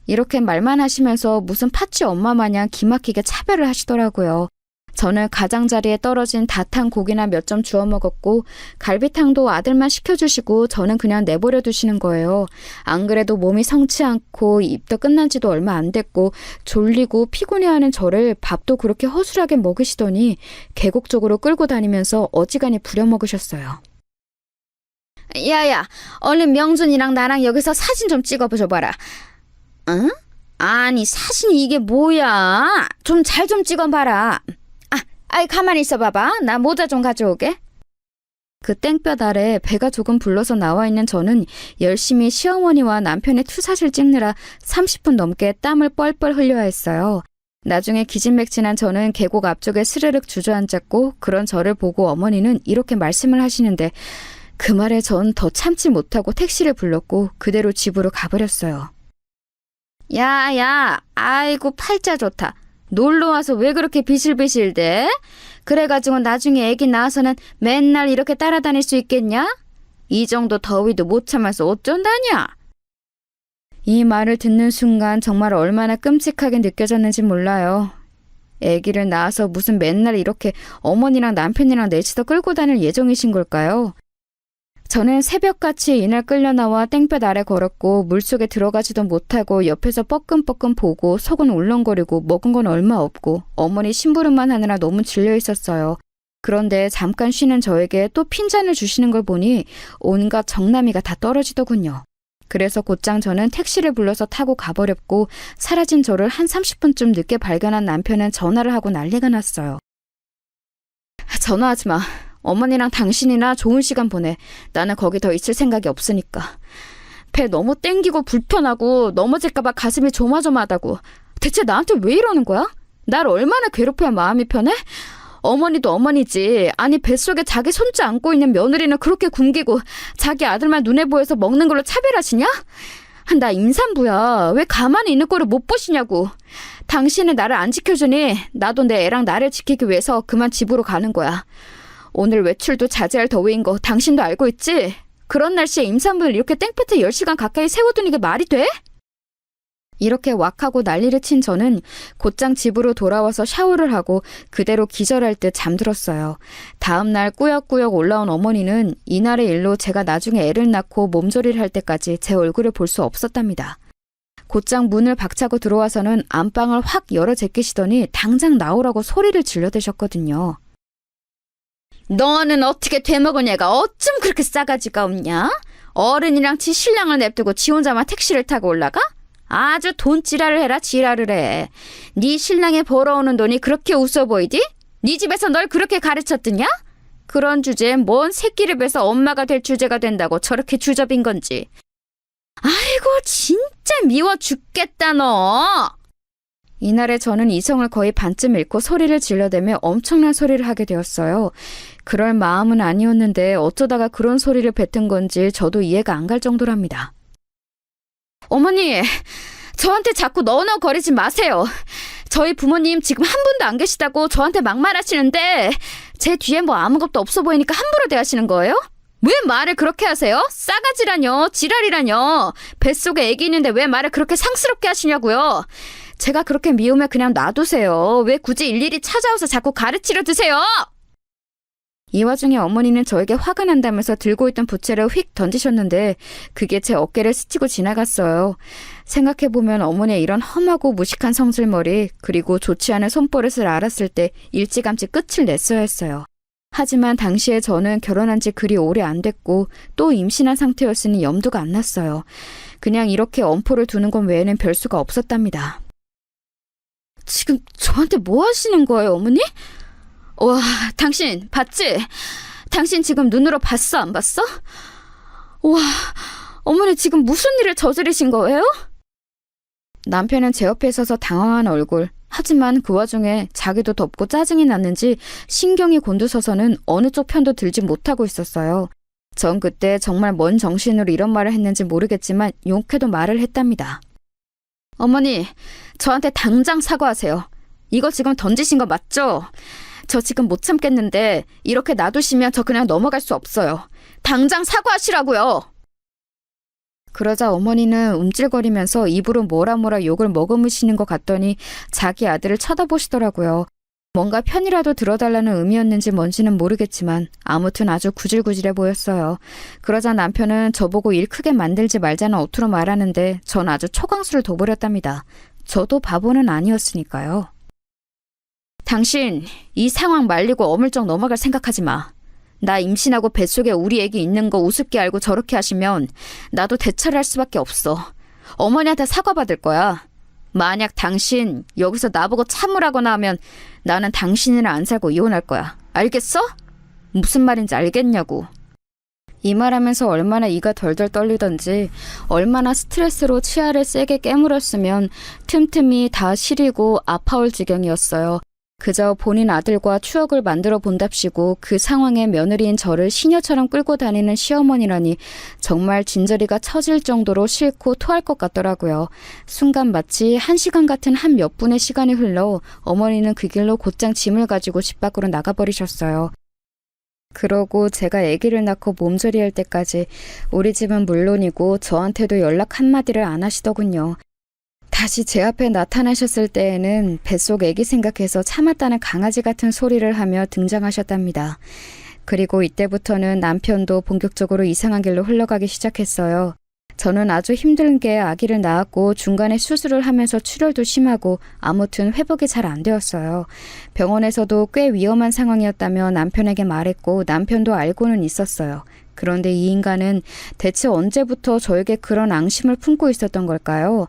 이렇게 말만 하시면서 무슨 파치 엄마 마냥 기막히게 차별을 하시더라고요. 저는 가장자리에 떨어진 다 탄 고기나 몇 점 주워 먹었고 갈비탕도 아들만 시켜주시고 저는 그냥 내버려 두시는 거예요. 안 그래도 몸이 성치 않고 입도 끝난 지도 얼마 안 됐고 졸리고 피곤해하는 저를 밥도 그렇게 허술하게 먹으시더니 계곡 쪽으로 끌고 다니면서 어지간히 부려먹으셨어요. 야야, 얼른 명준이랑 나랑 여기서 사진 좀 찍어줘봐라. 응? 아니, 사진이 이게 뭐야? 좀 잘 좀 찍어봐라. 아이, 가만히 있어봐봐. 나 모자 좀 가져오게. 그 땡볕 아래 배가 조금 불러서 나와 있는 저는 열심히 시어머니와 남편의 투샷을 찍느라 30분 넘게 땀을 뻘뻘 흘려야 했어요. 나중에 기진맥진한 저는 계곡 앞쪽에 스르륵 주저앉았고 그런 저를 보고 어머니는 이렇게 말씀을 하시는데 그 말에 전 더 참지 못하고 택시를 불렀고 그대로 집으로 가버렸어요. 야, 아이고 팔자 좋다. 놀러와서 왜 그렇게 비실비실대? 그래가지고 나중에 애기 낳아서는 맨날 이렇게 따라다닐 수 있겠냐? 이 정도 더위도 못 참아서 어쩐다냐? 이 말을 듣는 순간 정말 얼마나 끔찍하게 느껴졌는지 몰라요. 애기를 낳아서 무슨 맨날 이렇게 어머니랑 남편이랑 넷이서 끌고 다닐 예정이신 걸까요? 저는 새벽같이 이날 끌려 나와 땡볕 아래 걸었고 물속에 들어가지도 못하고 옆에서 뻐끔뻐끔 보고 속은 울렁거리고 먹은 건 얼마 없고 어머니 심부름만 하느라 너무 질려 있었어요. 그런데 잠깐 쉬는 저에게 또 핀잔을 주시는 걸 보니 온갖 정나미가 다 떨어지더군요. 그래서 곧장 저는 택시를 불러서 타고 가버렸고 사라진 저를 한 30분쯤 늦게 발견한 남편은 전화를 하고 난리가 났어요. 전화하지 마. 어머니랑 당신이나 좋은 시간 보내. 나는 거기 더 있을 생각이 없으니까. 배 너무 땡기고 불편하고 넘어질까봐 가슴이 조마조마하다고. 대체 나한테 왜 이러는 거야? 날 얼마나 괴롭혀야 마음이 편해? 어머니도 어머니지. 아니 뱃속에 자기 손자 안고 있는 며느리는 그렇게 굶기고 자기 아들만 눈에 보여서 먹는 걸로 차별하시냐? 나 임산부야. 왜 가만히 있는 꼴을 못 보시냐고. 당신은 나를 안 지켜주니 나도 내 애랑 나를 지키기 위해서 그만 집으로 가는 거야. 오늘 외출도 자제할 더위인 거 당신도 알고 있지? 그런 날씨에 임산부를 이렇게 땡볕에 10시간 가까이 세워두는 게 말이 돼? 이렇게 왁하고 난리를 친 저는 곧장 집으로 돌아와서 샤워를 하고 그대로 기절할 듯 잠들었어요. 다음 날 꾸역꾸역 올라온 어머니는 이날의 일로 제가 나중에 애를 낳고 몸조리를 할 때까지 제 얼굴을 볼 수 없었답니다. 곧장 문을 박차고 들어와서는 안방을 확 열어 제끼시더니 당장 나오라고 소리를 질러대셨거든요. 너는 어떻게 되먹은 애가 어쩜 그렇게 싸가지가 없냐? 어른이랑 지 신랑을 냅두고 지 혼자만 택시를 타고 올라가? 아주 돈 지랄을 해라 지랄을 해. 네 신랑이 벌어오는 돈이 그렇게 웃어 보이디? 네 집에서 널 그렇게 가르쳤더냐? 그런 주제에 뭔 새끼를 뵈서 엄마가 될 주제가 된다고 저렇게 주접인 건지. 아이고 진짜 미워 죽겠다 너. 이날에 저는 이성을 거의 반쯤 잃고 소리를 질러대며 엄청난 소리를 하게 되었어요. 그럴 마음은 아니었는데 어쩌다가 그런 소리를 뱉은 건지 저도 이해가 안 갈 정도랍니다. 어머니, 저한테 자꾸 너너거리지 마세요. 저희 부모님 지금 한 분도 안 계시다고 저한테 막말하시는데 제 뒤에 뭐 아무것도 없어 보이니까 함부로 대하시는 거예요? 왜 말을 그렇게 하세요? 싸가지라뇨, 지랄이라뇨. 뱃속에 애기 있는데 왜 말을 그렇게 상스럽게 하시냐고요. 제가 그렇게 미우면 그냥 놔두세요. 왜 굳이 일일이 찾아와서 자꾸 가르치려 드세요? 이 와중에 어머니는 저에게 화가 난다면서 들고 있던 부채를 휙 던지셨는데 그게 제 어깨를 스치고 지나갔어요. 생각해보면 어머니의 이런 험하고 무식한 성질머리 그리고 좋지 않은 손버릇을 알았을 때 일찌감치 끝을 냈어야 했어요. 하지만 당시에 저는 결혼한 지 그리 오래 안 됐고 또 임신한 상태였으니 염두가 안 났어요. 그냥 이렇게 엄포를 두는 것 외에는 별 수가 없었답니다. 지금 저한테 뭐 하시는 거예요, 어머니? 와, 당신 봤지? 당신 지금 눈으로 봤어, 안 봤어? 와, 어머니 지금 무슨 일을 저지르신 거예요? 남편은 제 옆에 서서 당황한 얼굴. 하지만 그 와중에 자기도 덥고 짜증이 났는지 신경이 곤두서서는 어느 쪽 편도 들지 못하고 있었어요. 전 그때 정말 뭔 정신으로 이런 말을 했는지 모르겠지만 용케도 말을 했답니다. 어머니, 저한테 당장 사과하세요. 이거 지금 던지신 거 맞죠? 저 지금 못 참겠는데 이렇게 놔두시면 저 그냥 넘어갈 수 없어요. 당장 사과하시라고요. 그러자 어머니는 움찔거리면서 입으로 뭐라 욕을 머금으시는 것 같더니 자기 아들을 쳐다보시더라고요. 뭔가 편이라도 들어달라는 의미였는지 뭔지는 모르겠지만 아무튼 아주 구질구질해 보였어요. 그러자 남편은 저보고 일 크게 만들지 말자는 어투로 말하는데 전 아주 초강수를 둬버렸답니다. 저도 바보는 아니었으니까요. 당신 이 상황 말리고 어물쩍 넘어갈 생각하지 마. 나 임신하고 뱃속에 우리 애기 있는 거 우습게 알고 저렇게 하시면 나도 대처를 할 수밖에 없어. 어머니한테 사과받을 거야. 만약 당신 여기서 나보고 참으라거나 하면 나는 당신이랑 안 살고 이혼할 거야. 알겠어? 무슨 말인지 알겠냐고. 이 말하면서 얼마나 이가 덜덜 떨리던지 얼마나 스트레스로 치아를 세게 깨물었으면 틈틈이 다 시리고 아파올 지경이었어요. 그저 본인 아들과 추억을 만들어 본답시고 그 상황에 며느리인 저를 시녀처럼 끌고 다니는 시어머니라니 정말 진저리가 처질 정도로 싫고 토할 것 같더라고요. 순간 마치 1시간 같은 한 몇 분의 시간이 흘러 어머니는 그 길로 곧장 짐을 가지고 집 밖으로 나가버리셨어요. 그러고 제가 아기를 낳고 몸조리할 때까지 우리 집은 물론이고 저한테도 연락 한마디를 안 하시더군요. 다시 제 앞에 나타나셨을 때에는 뱃속 아기 생각해서 참았다는 강아지 같은 소리를 하며 등장하셨답니다. 그리고 이때부터는 남편도 본격적으로 이상한 길로 흘러가기 시작했어요. 저는 아주 힘들게 아기를 낳았고 중간에 수술을 하면서 출혈도 심하고 아무튼 회복이 잘 안 되었어요. 병원에서도 꽤 위험한 상황이었다며 남편에게 말했고 남편도 알고는 있었어요. 그런데 이 인간은 대체 언제부터 저에게 그런 앙심을 품고 있었던 걸까요?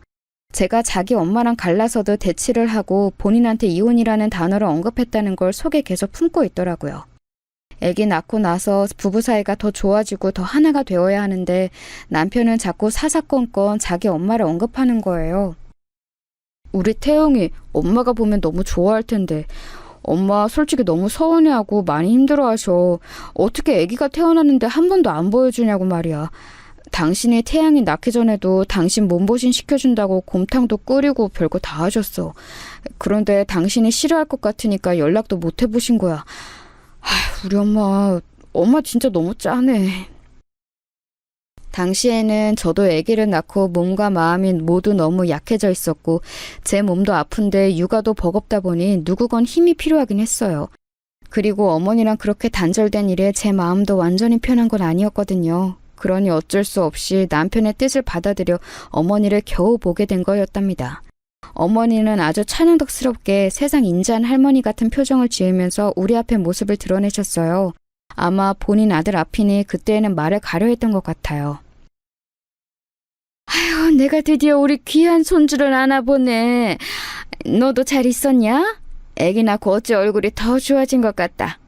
제가 자기 엄마랑 갈라서도 대치를 하고 본인한테 이혼이라는 단어를 언급했다는 걸 속에 계속 품고 있더라고요. 아기 낳고 나서 부부 사이가 더 좋아지고 더 하나가 되어야 하는데 남편은 자꾸 사사건건 자기 엄마를 언급하는 거예요. 우리 태영이 엄마가 보면 너무 좋아할 텐데 엄마 솔직히 너무 서운해하고 많이 힘들어하셔. 어떻게 아기가 태어났는데 한 번도 안 보여주냐고 말이야. 당신이 태양이 낳기 전에도 당신 몸보신 시켜준다고 곰탕도 끓이고 별거 다 하셨어. 그런데 당신이 싫어할 것 같으니까 연락도 못 해보신 거야. 아휴, 우리 엄마 진짜 너무 짠해. 당시에는 저도 아기를 낳고 몸과 마음이 모두 너무 약해져 있었고 제 몸도 아픈데 육아도 버겁다 보니 누구건 힘이 필요하긴 했어요. 그리고 어머니랑 그렇게 단절된 일에 제 마음도 완전히 편한 건 아니었거든요. 그러니 어쩔 수 없이 남편의 뜻을 받아들여 어머니를 겨우 보게 된 거였답니다. 어머니는 아주 찬양덕스럽게 세상 인자한 할머니 같은 표정을 지으면서 우리 앞에 모습을 드러내셨어요. 아마 본인 아들 앞이니 그때에는 말을 가려 했던 것 같아요. 아휴, 내가 드디어 우리 귀한 손주를 안아보네. 너도 잘 있었냐? 애기 낳고 어째 얼굴이 더 좋아진 것 같다.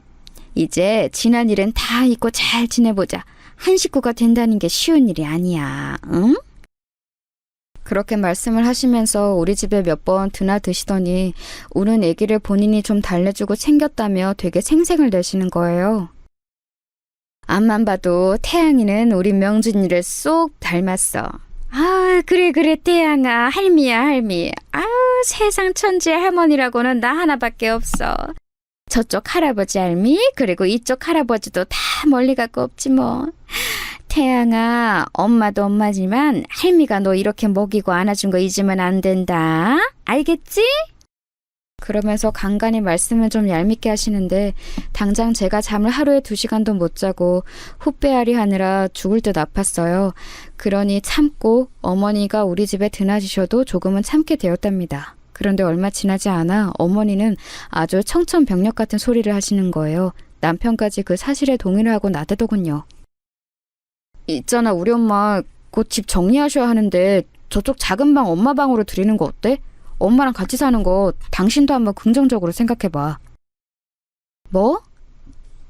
이제 지난 일은 다 잊고 잘 지내보자. 한 식구가 된다는 게 쉬운 일이 아니야, 응? 그렇게 말씀을 하시면서 우리 집에 몇 번 드나드시더니 우는 아기를 본인이 좀 달래주고 챙겼다며 되게 생색을 내시는 거예요. 앞만 봐도 태양이는 우리 명준이를 쏙 닮았어. 아, 그래, 태양아, 할미야, 할미. 아, 세상 천지의 할머니라고는 나 하나밖에 없어. 저쪽 할아버지 할미, 그리고 이쪽 할아버지도 다 멀리 갖고 없지 뭐. 태양아, 엄마도 엄마지만 할미가 너 이렇게 먹이고 안아준 거 잊으면 안 된다. 알겠지? 그러면서 간간히 말씀을 좀 얄밉게 하시는데 당장 제가 잠을 하루에 2시간도 못 자고 훗배앓이 하느라 죽을 듯 아팠어요. 그러니 참고 어머니가 우리 집에 드나지셔도 조금은 참게 되었답니다. 그런데 얼마 지나지 않아 어머니는 아주 청천벽력 같은 소리를 하시는 거예요. 남편까지 그 사실에 동의를 하고 나대더군요. 있잖아, 우리 엄마 곧 집 정리하셔야 하는데 저쪽 작은 방 엄마 방으로 드리는 거 어때? 엄마랑 같이 사는 거 당신도 한번 긍정적으로 생각해봐. 뭐?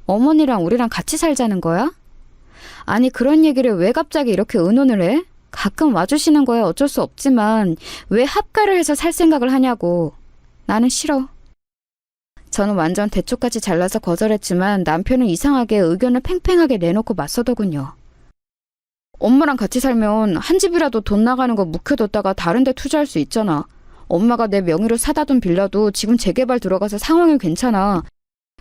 어머니랑 우리랑 같이 살자는 거야? 아니, 그런 얘기를 왜 갑자기 이렇게 의논을 해? 가끔 와주시는 거야 어쩔 수 없지만 왜 합가를 해서 살 생각을 하냐고. 나는 싫어. 저는 완전 대초까지 잘라서 거절했지만 남편은 이상하게 의견을 팽팽하게 내놓고 맞서더군요. 엄마랑 같이 살면 한 집이라도 돈 나가는 거 묵혀뒀다가 다른 데 투자할 수 있잖아. 엄마가 내 명의로 사다 둔 빌라도 지금 재개발 들어가서 상황이 괜찮아.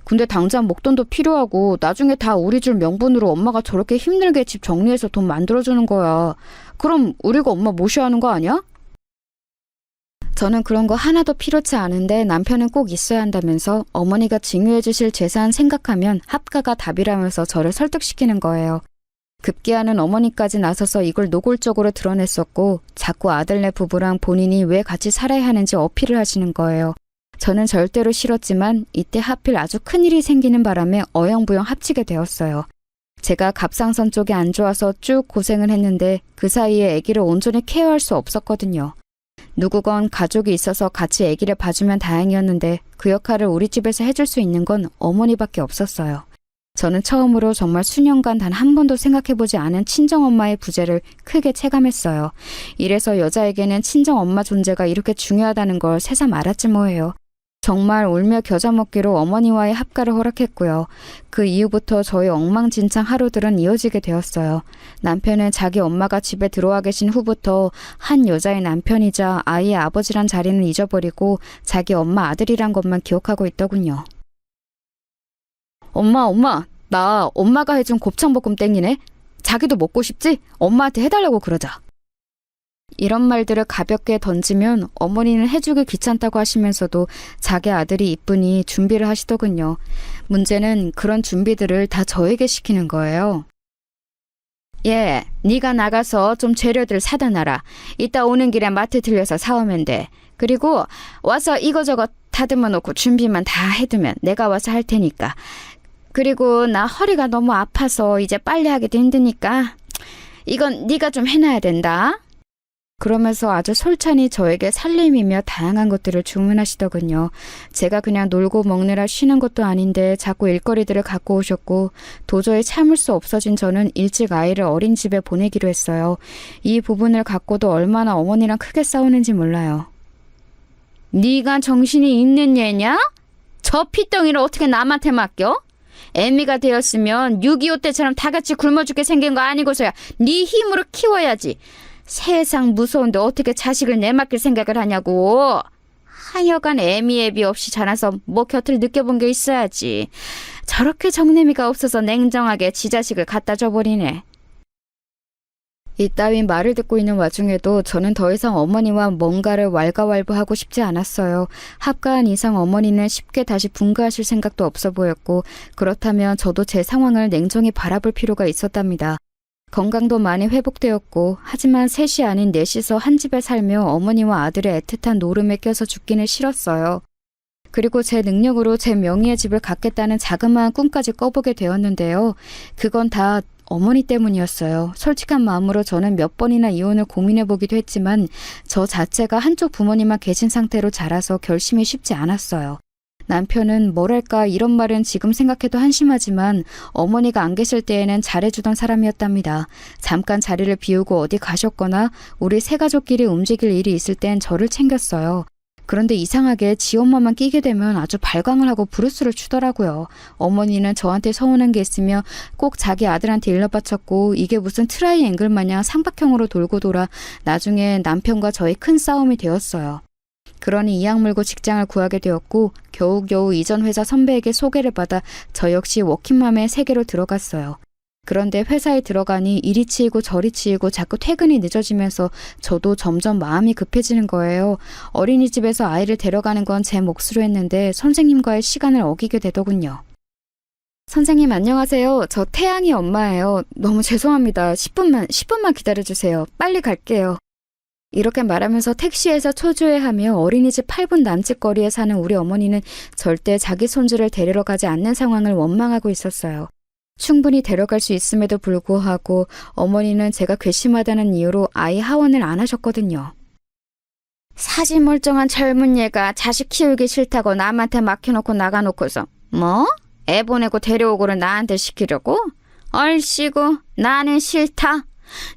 근데 당장 목돈도 필요하고 나중에 다 우리 줄 명분으로 엄마가 저렇게 힘들게 집 정리해서 돈 만들어주는 거야. 그럼 우리가 엄마 모셔야 하는 거 아니야? 저는 그런 거 하나도 필요치 않은데 남편은 꼭 있어야 한다면서 어머니가 증여해 주실 재산 생각하면 합가가 답이라면서 저를 설득시키는 거예요. 급기야는 어머니까지 나서서 이걸 노골적으로 드러냈었고 자꾸 아들네 부부랑 본인이 왜 같이 살아야 하는지 어필을 하시는 거예요. 저는 절대로 싫었지만 이때 하필 아주 큰일이 생기는 바람에 어영부영 합치게 되었어요. 제가 갑상선 쪽이 안 좋아서 쭉 고생을 했는데 그 사이에 아기를 온전히 케어할 수 없었거든요. 누구건 가족이 있어서 같이 아기를 봐주면 다행이었는데 그 역할을 우리 집에서 해줄 수 있는 건 어머니밖에 없었어요. 저는 처음으로 정말 수년간 단 한 번도 생각해보지 않은 친정엄마의 부재를 크게 체감했어요. 이래서 여자에게는 친정엄마 존재가 이렇게 중요하다는 걸 새삼 알았지 뭐예요. 정말 울며 겨자 먹기로 어머니와의 합가를 허락했고요. 그 이후부터 저희 엉망진창 하루들은 이어지게 되었어요. 남편은 자기 엄마가 집에 들어와 계신 후부터 한 여자의 남편이자 아이의 아버지란 자리는 잊어버리고 자기 엄마 아들이란 것만 기억하고 있더군요. 엄마, 나 엄마가 해준 곱창볶음 땡기네. 자기도 먹고 싶지? 엄마한테 해달라고 그러자. 이런 말들을 가볍게 던지면 어머니는 해주기 귀찮다고 하시면서도 자기 아들이 이쁘니 준비를 하시더군요. 문제는 그런 준비들을 다 저에게 시키는 거예요. 예, 네가 나가서 좀 재료들 사다 놔라. 이따 오는 길에 마트 들려서 사오면 돼. 그리고 와서 이거저거 다듬어 놓고 준비만 다 해두면 내가 와서 할 테니까. 그리고 나 허리가 너무 아파서 이제 빨리 하기도 힘드니까 이건 네가 좀 해놔야 된다. 그러면서 아주 솔찬히 저에게 살림이며 다양한 것들을 주문하시더군요. 제가 그냥 놀고 먹느라 쉬는 것도 아닌데 자꾸 일거리들을 갖고 오셨고 도저히 참을 수 없어진 저는 일찍 아이를 어린이집에 보내기로 했어요. 이 부분을 갖고도 얼마나 어머니랑 크게 싸우는지 몰라요. 네가 정신이 있는 얘냐? 저 피덩이를 어떻게 남한테 맡겨? 애미가 되었으면 6.25 때처럼 다 같이 굶어 죽게 생긴 거 아니고서야 네 힘으로 키워야지. 세상 무서운데 어떻게 자식을 내맡길 생각을 하냐고. 하여간 애미 없이 자라서 뭐 곁을 느껴본 게 있어야지. 저렇게 정내미가 없어서 냉정하게 지 자식을 갖다 줘버리네. 이따윈 말을 듣고 있는 와중에도 저는 더 이상 어머니와 뭔가를 왈가왈부하고 싶지 않았어요. 합가한 이상 어머니는 쉽게 다시 분가하실 생각도 없어 보였고 그렇다면 저도 제 상황을 냉정히 바라볼 필요가 있었답니다. 건강도 많이 회복되었고 하지만 셋이 아닌 넷이서 한 집에 살며 어머니와 아들의 애틋한 노름에 껴서 죽기는 싫었어요. 그리고 제 능력으로 제 명의의 집을 갖겠다는 자그마한 꿈까지 꿔보게 되었는데요. 그건 다 어머니 때문이었어요. 솔직한 마음으로 저는 몇 번이나 이혼을 고민해보기도 했지만 저 자체가 한쪽 부모님만 계신 상태로 자라서 결심이 쉽지 않았어요. 남편은 뭐랄까 이런 말은 지금 생각해도 한심하지만 어머니가 안 계실 때에는 잘해주던 사람이었답니다. 잠깐 자리를 비우고 어디 가셨거나 우리 세 가족끼리 움직일 일이 있을 땐 저를 챙겼어요. 그런데 이상하게 지 엄마만 끼게 되면 아주 발광을 하고 브루스를 추더라고요. 어머니는 저한테 서운한 게 있으며 꼭 자기 아들한테 일러바쳤고 이게 무슨 트라이앵글 마냥 삼각형으로 돌고 돌아 나중에 남편과 저희 큰 싸움이 되었어요. 그러니 이악 물고 직장을 구하게 되었고 겨우겨우 이전 회사 선배에게 소개를 받아 저 역시 워킹맘의 세계로 들어갔어요. 그런데 회사에 들어가니 이리 치이고 저리 치이고 자꾸 퇴근이 늦어지면서 저도 점점 마음이 급해지는 거예요. 어린이집에서 아이를 데려가는 건 제 몫으로 했는데 선생님과의 시간을 어기게 되더군요. 선생님 안녕하세요. 저 태양이 엄마예요. 너무 죄송합니다. 10분만 기다려주세요. 빨리 갈게요. 이렇게 말하면서 택시에서 초조해하며 어린이집 8분 남짓 거리에 사는 우리 어머니는 절대 자기 손주를 데리러 가지 않는 상황을 원망하고 있었어요. 충분히 데려갈 수 있음에도 불구하고 어머니는 제가 괘씸하다는 이유로 아이 하원을 안 하셨거든요. 사지 멀쩡한 젊은 얘가 자식 키우기 싫다고 남한테 맡겨놓고 나가놓고서 뭐? 애 보내고 데려오고를 나한테 시키려고? 얼씨구 나는 싫다.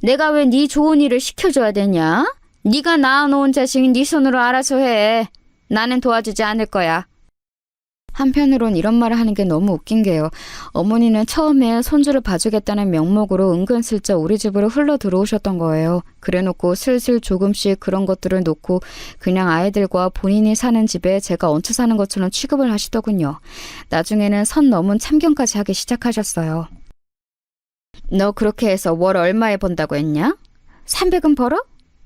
내가 왜 네 좋은 일을 시켜줘야 되냐? 네가 낳아놓은 자식 네 손으로 알아서 해. 나는 도와주지 않을 거야. 한편으론 이런 말을 하는 게 너무 웃긴 게요. 어머니는 처음에 손주를 봐주겠다는 명목으로 은근슬쩍 우리 집으로 흘러 들어오셨던 거예요. 그래놓고 슬슬 조금씩 그런 것들을 놓고 그냥 아이들과 본인이 사는 집에 제가 얹혀 사는 것처럼 취급을 하시더군요. 나중에는 선 넘은 참견까지 하기 시작하셨어요. 너 그렇게 해서 월 얼마에 번다고 했냐? 300은 벌어?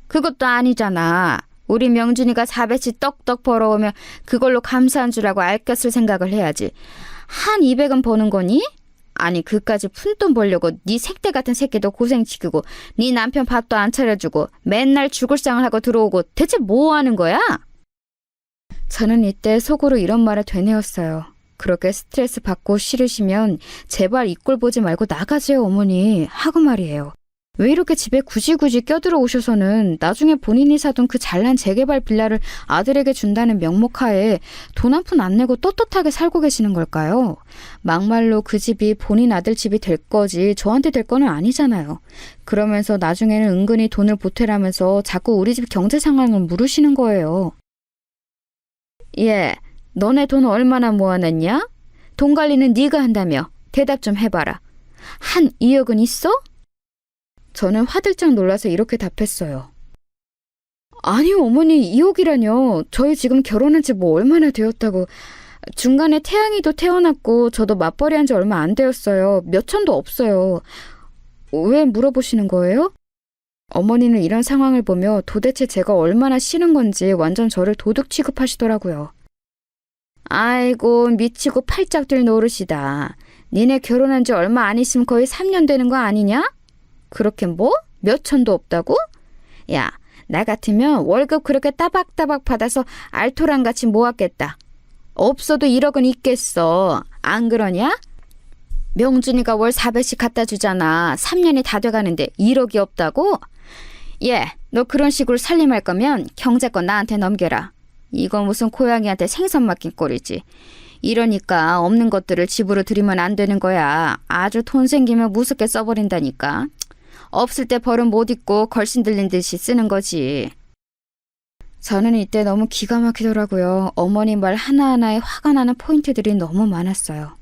그것도 아니잖아. 우리 명준이가 400씩 떡떡 벌어오면 그걸로 감사한 줄 알고 알겠을 생각을 해야지. 한 200은 버는 거니? 아니 그까지 푼돈 벌려고 네 색대 같은 새끼도 고생시키고 네 남편 밥도 안 차려주고 맨날 죽을상을 하고 들어오고 대체 뭐 하는 거야? 저는 이때 속으로 이런 말을 되뇌었어요. 그렇게 스트레스 받고 싫으시면 제발 이 꼴 보지 말고 나가세요 어머니 하고 말이에요. 왜 이렇게 집에 굳이 껴들어 오셔서는 나중에 본인이 사둔 그 잘난 재개발 빌라를 아들에게 준다는 명목하에 돈 한 푼 안 내고 떳떳하게 살고 계시는 걸까요? 막말로 그 집이 본인 아들 집이 될 거지 저한테 될 거는 아니잖아요. 그러면서 나중에는 은근히 돈을 보태라면서 자꾸 우리 집 경제 상황을 물으시는 거예요. 예, 너네 돈 얼마나 모아놨냐? 돈 관리는 네가 한다며. 대답 좀 해봐라. 한 2억은 있어? 저는 화들짝 놀라서 이렇게 답했어요. 아니요, 어머니, 2억이라뇨. 저희 지금 결혼한 지 뭐 얼마나 되었다고. 중간에 태양이도 태어났고 저도 맞벌이 한 지 얼마 안 되었어요. 몇 천도 없어요. 왜 물어보시는 거예요? 어머니는 이런 상황을 보며 도대체 제가 얼마나 싫은 건지 완전 저를 도둑 취급하시더라고요. 아이고, 미치고 팔짝 뛸 노릇이다. 니네 결혼한 지 얼마 안 있으면 거의 3년 되는 거 아니냐? 그렇게 뭐? 몇 천도 없다고? 야, 나 같으면 월급 그렇게 따박따박 받아서 알토란같이 모았겠다. 없어도 1억은 있겠어. 안 그러냐? 명준이가 월 400씩 갖다 주잖아. 3년이 다 돼가는데 1억이 없다고? 예, 너 그런 식으로 살림할 거면 경제권 나한테 넘겨라. 이거 무슨 고양이한테 생선 맡긴 꼴이지. 이러니까 없는 것들을 집으로 들이면 안 되는 거야. 아주 돈 생기면 무섭게 써버린다니까. 없을 때 벌은 못 입고 걸신 들린 듯이 쓰는 거지. 저는 이때 너무 기가 막히더라고요. 어머니 말 하나하나에 화가 나는 포인트들이 너무 많았어요.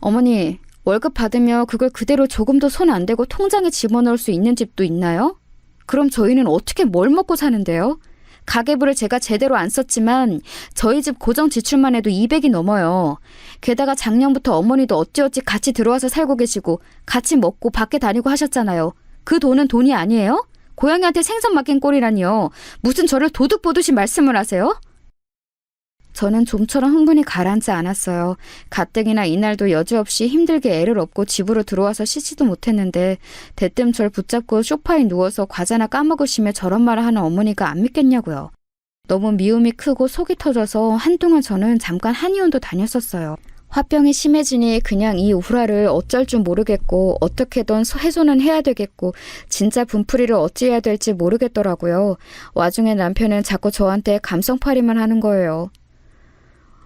어머니, 월급 받으며 그걸 그대로 조금도 손 안 대고 통장에 집어넣을 수 있는 집도 있나요? 그럼 저희는 어떻게 뭘 먹고 사는데요? 가계부를 제가 제대로 안 썼지만 저희 집 고정 지출만 해도 200이 넘어요. 게다가 작년부터 어머니도 어찌어찌 같이 들어와서 살고 계시고 같이 먹고 밖에 다니고 하셨잖아요. 그 돈은 돈이 아니에요? 고양이한테 생선 맡긴 꼴이라니요. 무슨 저를 도둑 보듯이 말씀을 하세요? 저는 좀처럼 흥분이 가라앉지 않았어요. 가뜩이나 이날도 여지없이 힘들게 애를 업고 집으로 들어와서 씻지도 못했는데 대뜸 절 붙잡고 소파에 누워서 과자나 까먹으시며 저런 말을 하는 어머니가 안 믿겠냐고요. 너무 미움이 크고 속이 터져서 한동안 저는 잠깐 한의원도 다녔었어요. 화병이 심해지니 그냥 이 우라를 어쩔 줄 모르겠고 어떻게든 해소는 해야 되겠고 진짜 분풀이를 어찌해야 될지 모르겠더라고요. 와중에 남편은 자꾸 저한테 감성팔이만 하는 거예요.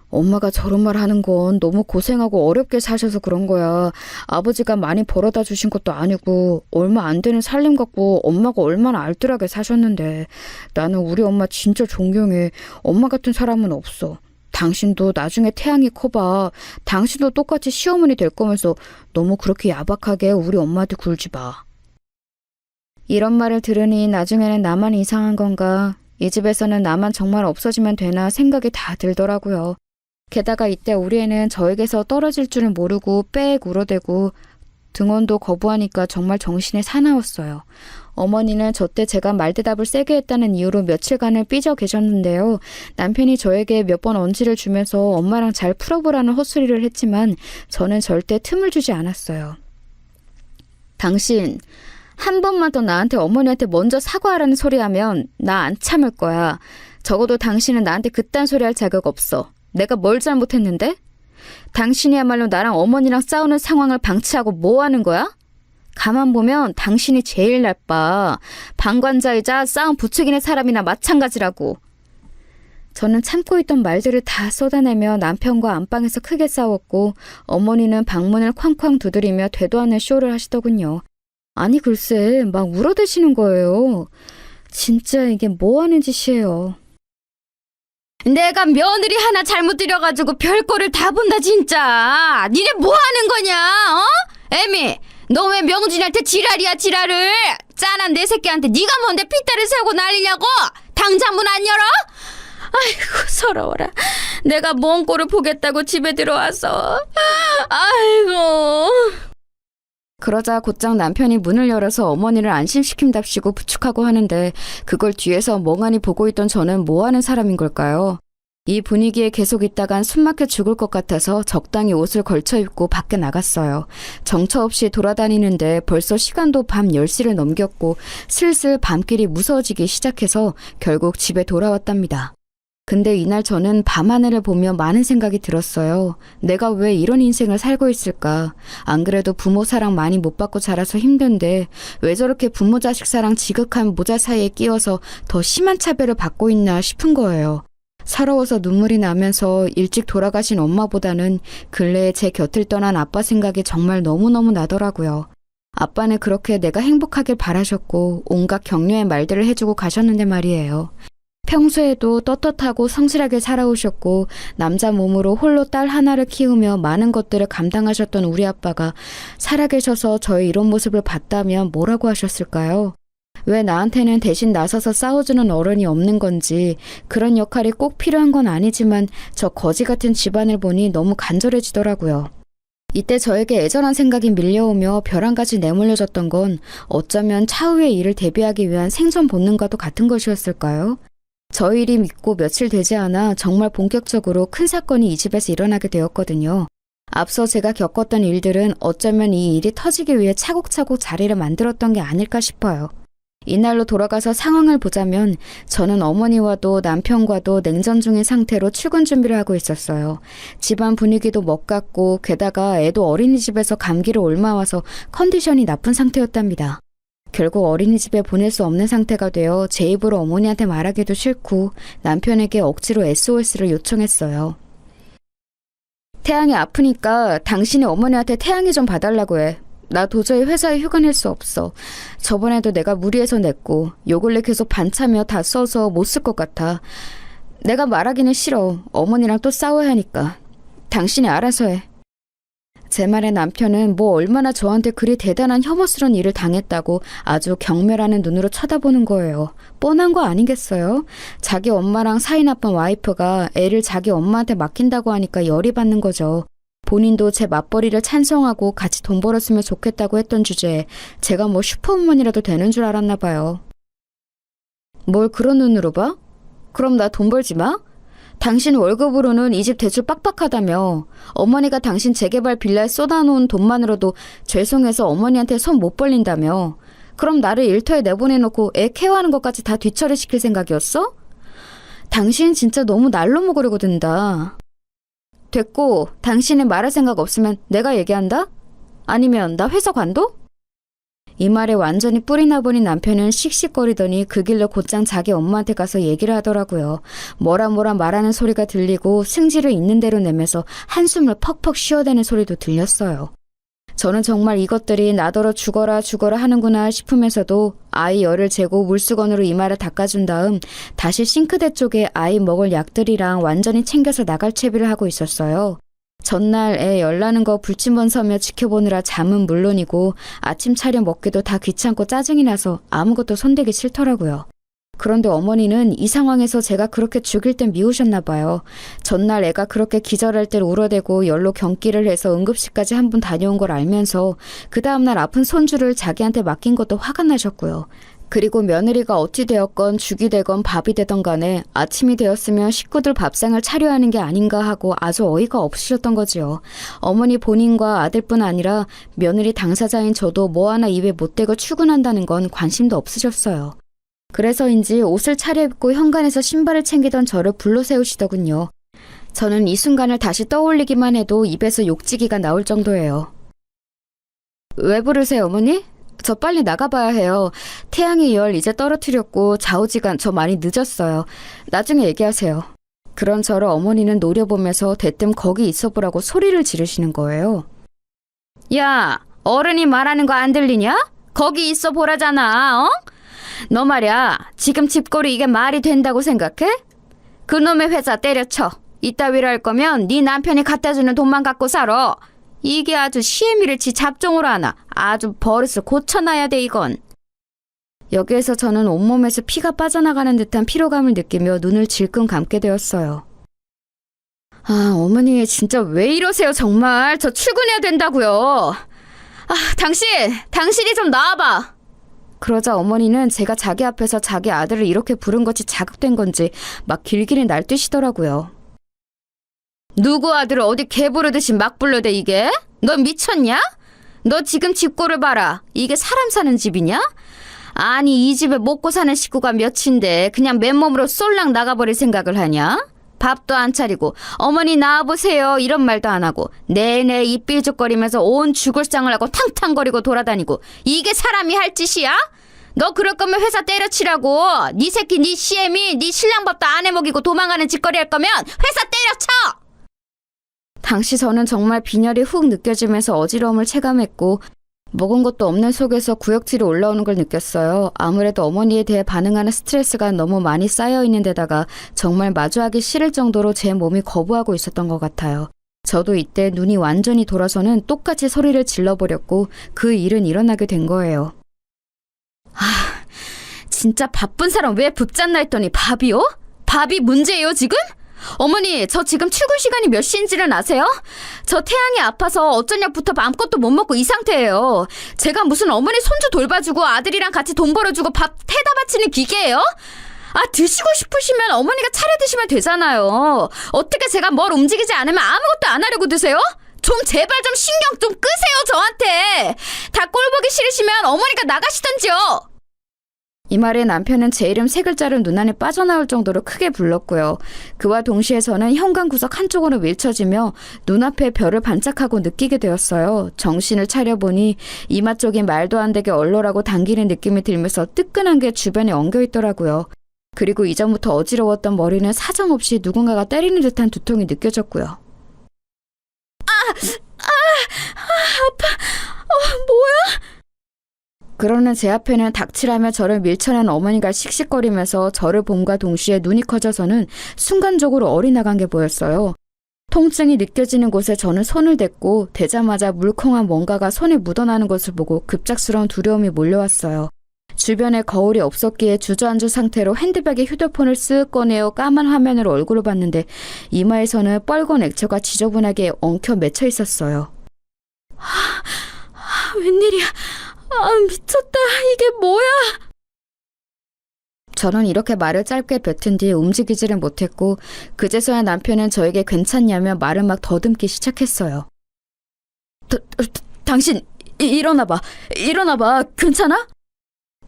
엄마가 저런 말 하는 건 너무 고생하고 어렵게 사셔서 그런 거야. 아버지가 많이 벌어다 주신 것도 아니고 얼마 안 되는 살림 갖고 엄마가 얼마나 알뜰하게 사셨는데 나는 우리 엄마 진짜 존경해. 엄마 같은 사람은 없어. 당신도 나중에 태양이 커봐. 당신도 똑같이 시어머니 될 거면서 너무 그렇게 야박하게 우리 엄마한테 굴지 마. 이런 말을 들으니 나중에는 나만 이상한 건가? 이 집에서는 나만 정말 없어지면 되나 생각이 다 들더라고요. 게다가 이때 우리 애는 저에게서 떨어질 줄을 모르고 빽 울어대고 등원도 거부하니까 정말 정신이 사나웠어요. 어머니는 저때 제가 말대답을 세게 했다는 이유로 며칠간을 삐져 계셨는데요. 남편이 저에게 몇 번 언지를 주면서 엄마랑 잘 풀어보라는 헛소리를 했지만 저는 절대 틈을 주지 않았어요. 당신 한 번만 더 나한테 어머니한테 먼저 사과하라는 소리 하면 나 안 참을 거야. 적어도 당신은 나한테 그딴 소리 할 자격 없어. 내가 뭘 잘못했는데? 당신이야말로 나랑 어머니랑 싸우는 상황을 방치하고 뭐 하는 거야? 가만 보면 당신이 제일 나빠. 방관자이자 싸움 부추기는 사람이나 마찬가지라고. 저는 참고 있던 말들을 다 쏟아내며 남편과 안방에서 크게 싸웠고 어머니는 방문을 쾅쾅 두드리며 되도 않는 쇼를 하시더군요. 아니 글쎄 막 울어대시는 거예요. 진짜 이게 뭐 하는 짓이에요. 내가 며느리 하나 잘못 들여가지고 별거를 다 본다 진짜. 니네 뭐 하는 거냐? 어? 애미, 너 왜 명준이한테 지랄이야 지랄을. 짠한 내 새끼한테 네가 뭔데 핏대를 세우고 난리냐고. 당장 문 안 열어? 아이고 서러워라. 내가 뭔 꼴을 보겠다고 집에 들어와서. 아이고. 그러자 곧장 남편이 문을 열어서 어머니를 안심시킨답시고 부축하고 하는데 그걸 뒤에서 멍하니 보고 있던 저는 뭐 하는 사람인 걸까요? 이 분위기에 계속 있다간 숨막혀 죽을 것 같아서 적당히 옷을 걸쳐 입고 밖에 나갔어요. 정처 없이 돌아다니는데 벌써 시간도 밤 10시를 넘겼고 슬슬 밤길이 무서워지기 시작해서 결국 집에 돌아왔답니다. 근데 이날 저는 밤하늘을 보며 많은 생각이 들었어요. 내가 왜 이런 인생을 살고 있을까? 안 그래도 부모 사랑 많이 못 받고 자라서 힘든데 왜 저렇게 부모 자식 사랑 지극한 모자 사이에 끼어서 더 심한 차별을 받고 있나 싶은 거예요. 서러워서 눈물이 나면서 일찍 돌아가신 엄마보다는 근래에 제 곁을 떠난 아빠 생각이 정말 너무너무 나더라고요. 아빠는 그렇게 내가 행복하길 바라셨고 온갖 격려의 말들을 해주고 가셨는데 말이에요. 평소에도 떳떳하고 성실하게 살아오셨고 남자 몸으로 홀로 딸 하나를 키우며 많은 것들을 감당하셨던 우리 아빠가 살아계셔서 저의 이런 모습을 봤다면 뭐라고 하셨을까요? 왜 나한테는 대신 나서서 싸워주는 어른이 없는 건지, 그런 역할이 꼭 필요한 건 아니지만 저 거지 같은 집안을 보니 너무 간절해지더라고요. 이때 저에게 애절한 생각이 밀려오며 별 한 가지 내몰려졌던 건 어쩌면 차후의 일을 대비하기 위한 생존 본능과도 같은 것이었을까요? 저 일이 믿고 며칠 되지 않아 정말 본격적으로 큰 사건이 이 집에서 일어나게 되었거든요. 앞서 제가 겪었던 일들은 어쩌면 이 일이 터지기 위해 차곡차곡 자리를 만들었던 게 아닐까 싶어요. 이날로 돌아가서 상황을 보자면 저는 어머니와도 남편과도 냉전 중인 상태로 출근 준비를 하고 있었어요. 집안 분위기도 먹같고 게다가 애도 어린이집에서 감기를 옮아와서 컨디션이 나쁜 상태였답니다. 결국 어린이집에 보낼 수 없는 상태가 되어 제 입으로 어머니한테 말하기도 싫고 남편에게 억지로 SOS를 요청했어요. 태양이 아프니까 당신이 어머니한테 태양이 좀 봐달라고 해. 나 도저히 회사에 휴가 낼 수 없어. 저번에도 내가 무리해서 냈고 요 근래 계속 반차며 다 써서 못 쓸 것 같아. 내가 말하기는 싫어. 어머니랑 또 싸워야 하니까. 당신이 알아서 해. 제 말에 남편은 뭐 얼마나 저한테 그리 대단한 혐오스러운 일을 당했다고 아주 경멸하는 눈으로 쳐다보는 거예요. 뻔한 거 아니겠어요? 자기 엄마랑 사이 나쁜 와이프가 애를 자기 엄마한테 맡긴다고 하니까 열이 받는 거죠. 본인도 제 맞벌이를 찬성하고 같이 돈 벌었으면 좋겠다고 했던 주제에 제가 뭐 슈퍼우먼이라도 되는 줄 알았나 봐요. 뭘 그런 눈으로 봐? 그럼 나 돈 벌지 마? 당신 월급으로는 이 집 대출 빡빡하다며. 어머니가 당신 재개발 빌라에 쏟아놓은 돈만으로도 죄송해서 어머니한테 손 못 벌린다며. 그럼 나를 일터에 내보내놓고 애 케어하는 것까지 다 뒤처리시킬 생각이었어? 당신 진짜 너무 날로 먹으려고 든다. 됐고 당신이 말할 생각 없으면 내가 얘기한다? 아니면 나 회사 관둬? 이 말에 완전히 뿔이 나버린 남편은 씩씩거리더니 그 길로 곧장 자기 엄마한테 가서 얘기를 하더라고요. 뭐라 말하는 소리가 들리고 승질을 있는 대로 내면서 한숨을 퍽퍽 쉬어대는 소리도 들렸어요. 저는 정말 이것들이 나더러 죽어라 하는구나 싶으면서도 아이 열을 재고 물수건으로 이마를 닦아준 다음 다시 싱크대 쪽에 아이 먹을 약들이랑 완전히 챙겨서 나갈 채비를 하고 있었어요. 전날 애 열나는 거 불침번 서며 지켜보느라 잠은 물론이고 아침 차려 먹기도 다 귀찮고 짜증이 나서 아무것도 손대기 싫더라고요. 그런데 어머니는 이 상황에서 제가 그렇게 죽일 땐 미우셨나 봐요. 전날 애가 그렇게 기절할 때 울어대고 열로 경기를 해서 응급실까지 한 번 다녀온 걸 알면서 그 다음날 아픈 손주를 자기한테 맡긴 것도 화가 나셨고요. 그리고 며느리가 어찌 되었건 죽이 되건 밥이 되던 간에 아침이 되었으면 식구들 밥상을 차려야 하는 게 아닌가 하고 아주 어이가 없으셨던 거지요. 어머니 본인과 아들뿐 아니라 며느리 당사자인 저도 뭐 하나 입에 못 대고 출근한다는 건 관심도 없으셨어요. 그래서인지 옷을 차려입고 현관에서 신발을 챙기던 저를 불러 세우시더군요. 저는 이 순간을 다시 떠올리기만 해도 입에서 욕지기가 나올 정도예요. 왜 부르세요, 어머니? 저 빨리 나가봐야 해요. 태양의 열 이제 떨어뜨렸고 좌우지간 저 많이 늦었어요. 나중에 얘기하세요. 그런 저를 어머니는 노려보면서 대뜸 거기 있어보라고 소리를 지르시는 거예요. 야, 어른이 말하는 거 안 들리냐? 거기 있어 보라잖아, 어? 너 말이야, 지금 집꼴이 이게 말이 된다고 생각해? 그놈의 회사 때려쳐. 이따위로 할 거면 네 남편이 갖다주는 돈만 갖고 살아. 이게 아주 시애미를 지 잡종으로 하나. 아주 버릇을 고쳐놔야 돼 이건. 여기에서 저는 온몸에서 피가 빠져나가는 듯한 피로감을 느끼며 눈을 질끈 감게 되었어요. 아, 어머니 진짜 왜 이러세요 정말. 저 출근해야 된다고요. 아, 당신이 좀 나와봐. 그러자 어머니는 제가 자기 앞에서 자기 아들을 이렇게 부른 것이 자극된 건지 막 길길이 날뛰시더라고요. 누구 아들을 어디 개 부르듯이 막 불러대 이게? 너 미쳤냐? 너 지금 집꼴을 봐라. 이게 사람 사는 집이냐? 아니 이 집에 먹고 사는 식구가 몇인데 그냥 맨몸으로 쏠랑 나가버릴 생각을 하냐? 밥도 안 차리고 어머니 나와보세요 이런 말도 안 하고 내내 입 삐죽거리면서 온 죽을상을 하고 탕탕거리고 돌아다니고 이게 사람이 할 짓이야? 너 그럴 거면 회사 때려치라고. 네 새끼 네 CM이 네 신랑 밥도 안 해먹이고 도망가는 짓거리 할 거면 회사 때려쳐! 당시 저는 정말 빈혈이 훅 느껴지면서 어지러움을 체감했고 먹은 것도 없는 속에서 구역질이 올라오는 걸 느꼈어요. 아무래도 어머니에 대해 반응하는 스트레스가 너무 많이 쌓여 있는 데다가 정말 마주하기 싫을 정도로 제 몸이 거부하고 있었던 것 같아요. 저도 이때 눈이 완전히 돌아서는 똑같이 소리를 질러버렸고 그 일은 일어나게 된 거예요. 진짜 바쁜 사람 왜 붙잡나 했더니 밥이요? 밥이 문제예요 지금? 어머니 저 지금 출근 시간이 몇 시인지는 아세요? 저 태양이 아파서 어쩐 약부터 아무것도 못 먹고 이 상태예요. 제가 무슨 어머니 손주 돌봐주고 아들이랑 같이 돈 벌어주고 밥 태다 바치는 기계예요? 드시고 싶으시면 어머니가 차려 드시면 되잖아요. 어떻게 제가 뭘 움직이지 않으면 아무것도 안 하려고 드세요? 좀 제발 좀 신경 좀 끄세요 저한테. 다 꼴보기 싫으시면 어머니가 나가시던지요. 이 말에 남편은 제 이름 세 글자를 눈안에 빠져나올 정도로 크게 불렀고요. 그와 동시에 저는 현관구석 한쪽으로 밀쳐지며 눈앞에 별을 반짝하고 느끼게 되었어요. 정신을 차려보니 이마 쪽이 말도 안 되게 얼얼하고 당기는 느낌이 들면서 뜨끈한 게 주변에 엉겨 있더라고요. 그리고 이전부터 어지러웠던 머리는 사정없이 누군가가 때리는 듯한 두통이 느껴졌고요. 아파. 뭐야? 그러는 제 앞에는 닥치라며 저를 밀쳐낸 어머니가 씩씩거리면서 저를 봄과 동시에 눈이 커져서는 순간적으로 어리나간 게 보였어요. 통증이 느껴지는 곳에 저는 손을 댔고 대자마자 물컹한 뭔가가 손에 묻어나는 것을 보고 급작스러운 두려움이 몰려왔어요. 주변에 거울이 없었기에 주저앉은 상태로 핸드백에 휴대폰을 쓱 꺼내어 까만 화면으로 얼굴을 봤는데 이마에서는 뻘건 액체가 지저분하게 엉켜 맺혀 있었어요. 웬일이야. 미쳤다. 이게 뭐야? 저는 이렇게 말을 짧게 뱉은 뒤 움직이지를 못했고 그제서야 남편은 저에게 괜찮냐며 말을 막 더듬기 시작했어요. 당신 일어나봐. 괜찮아?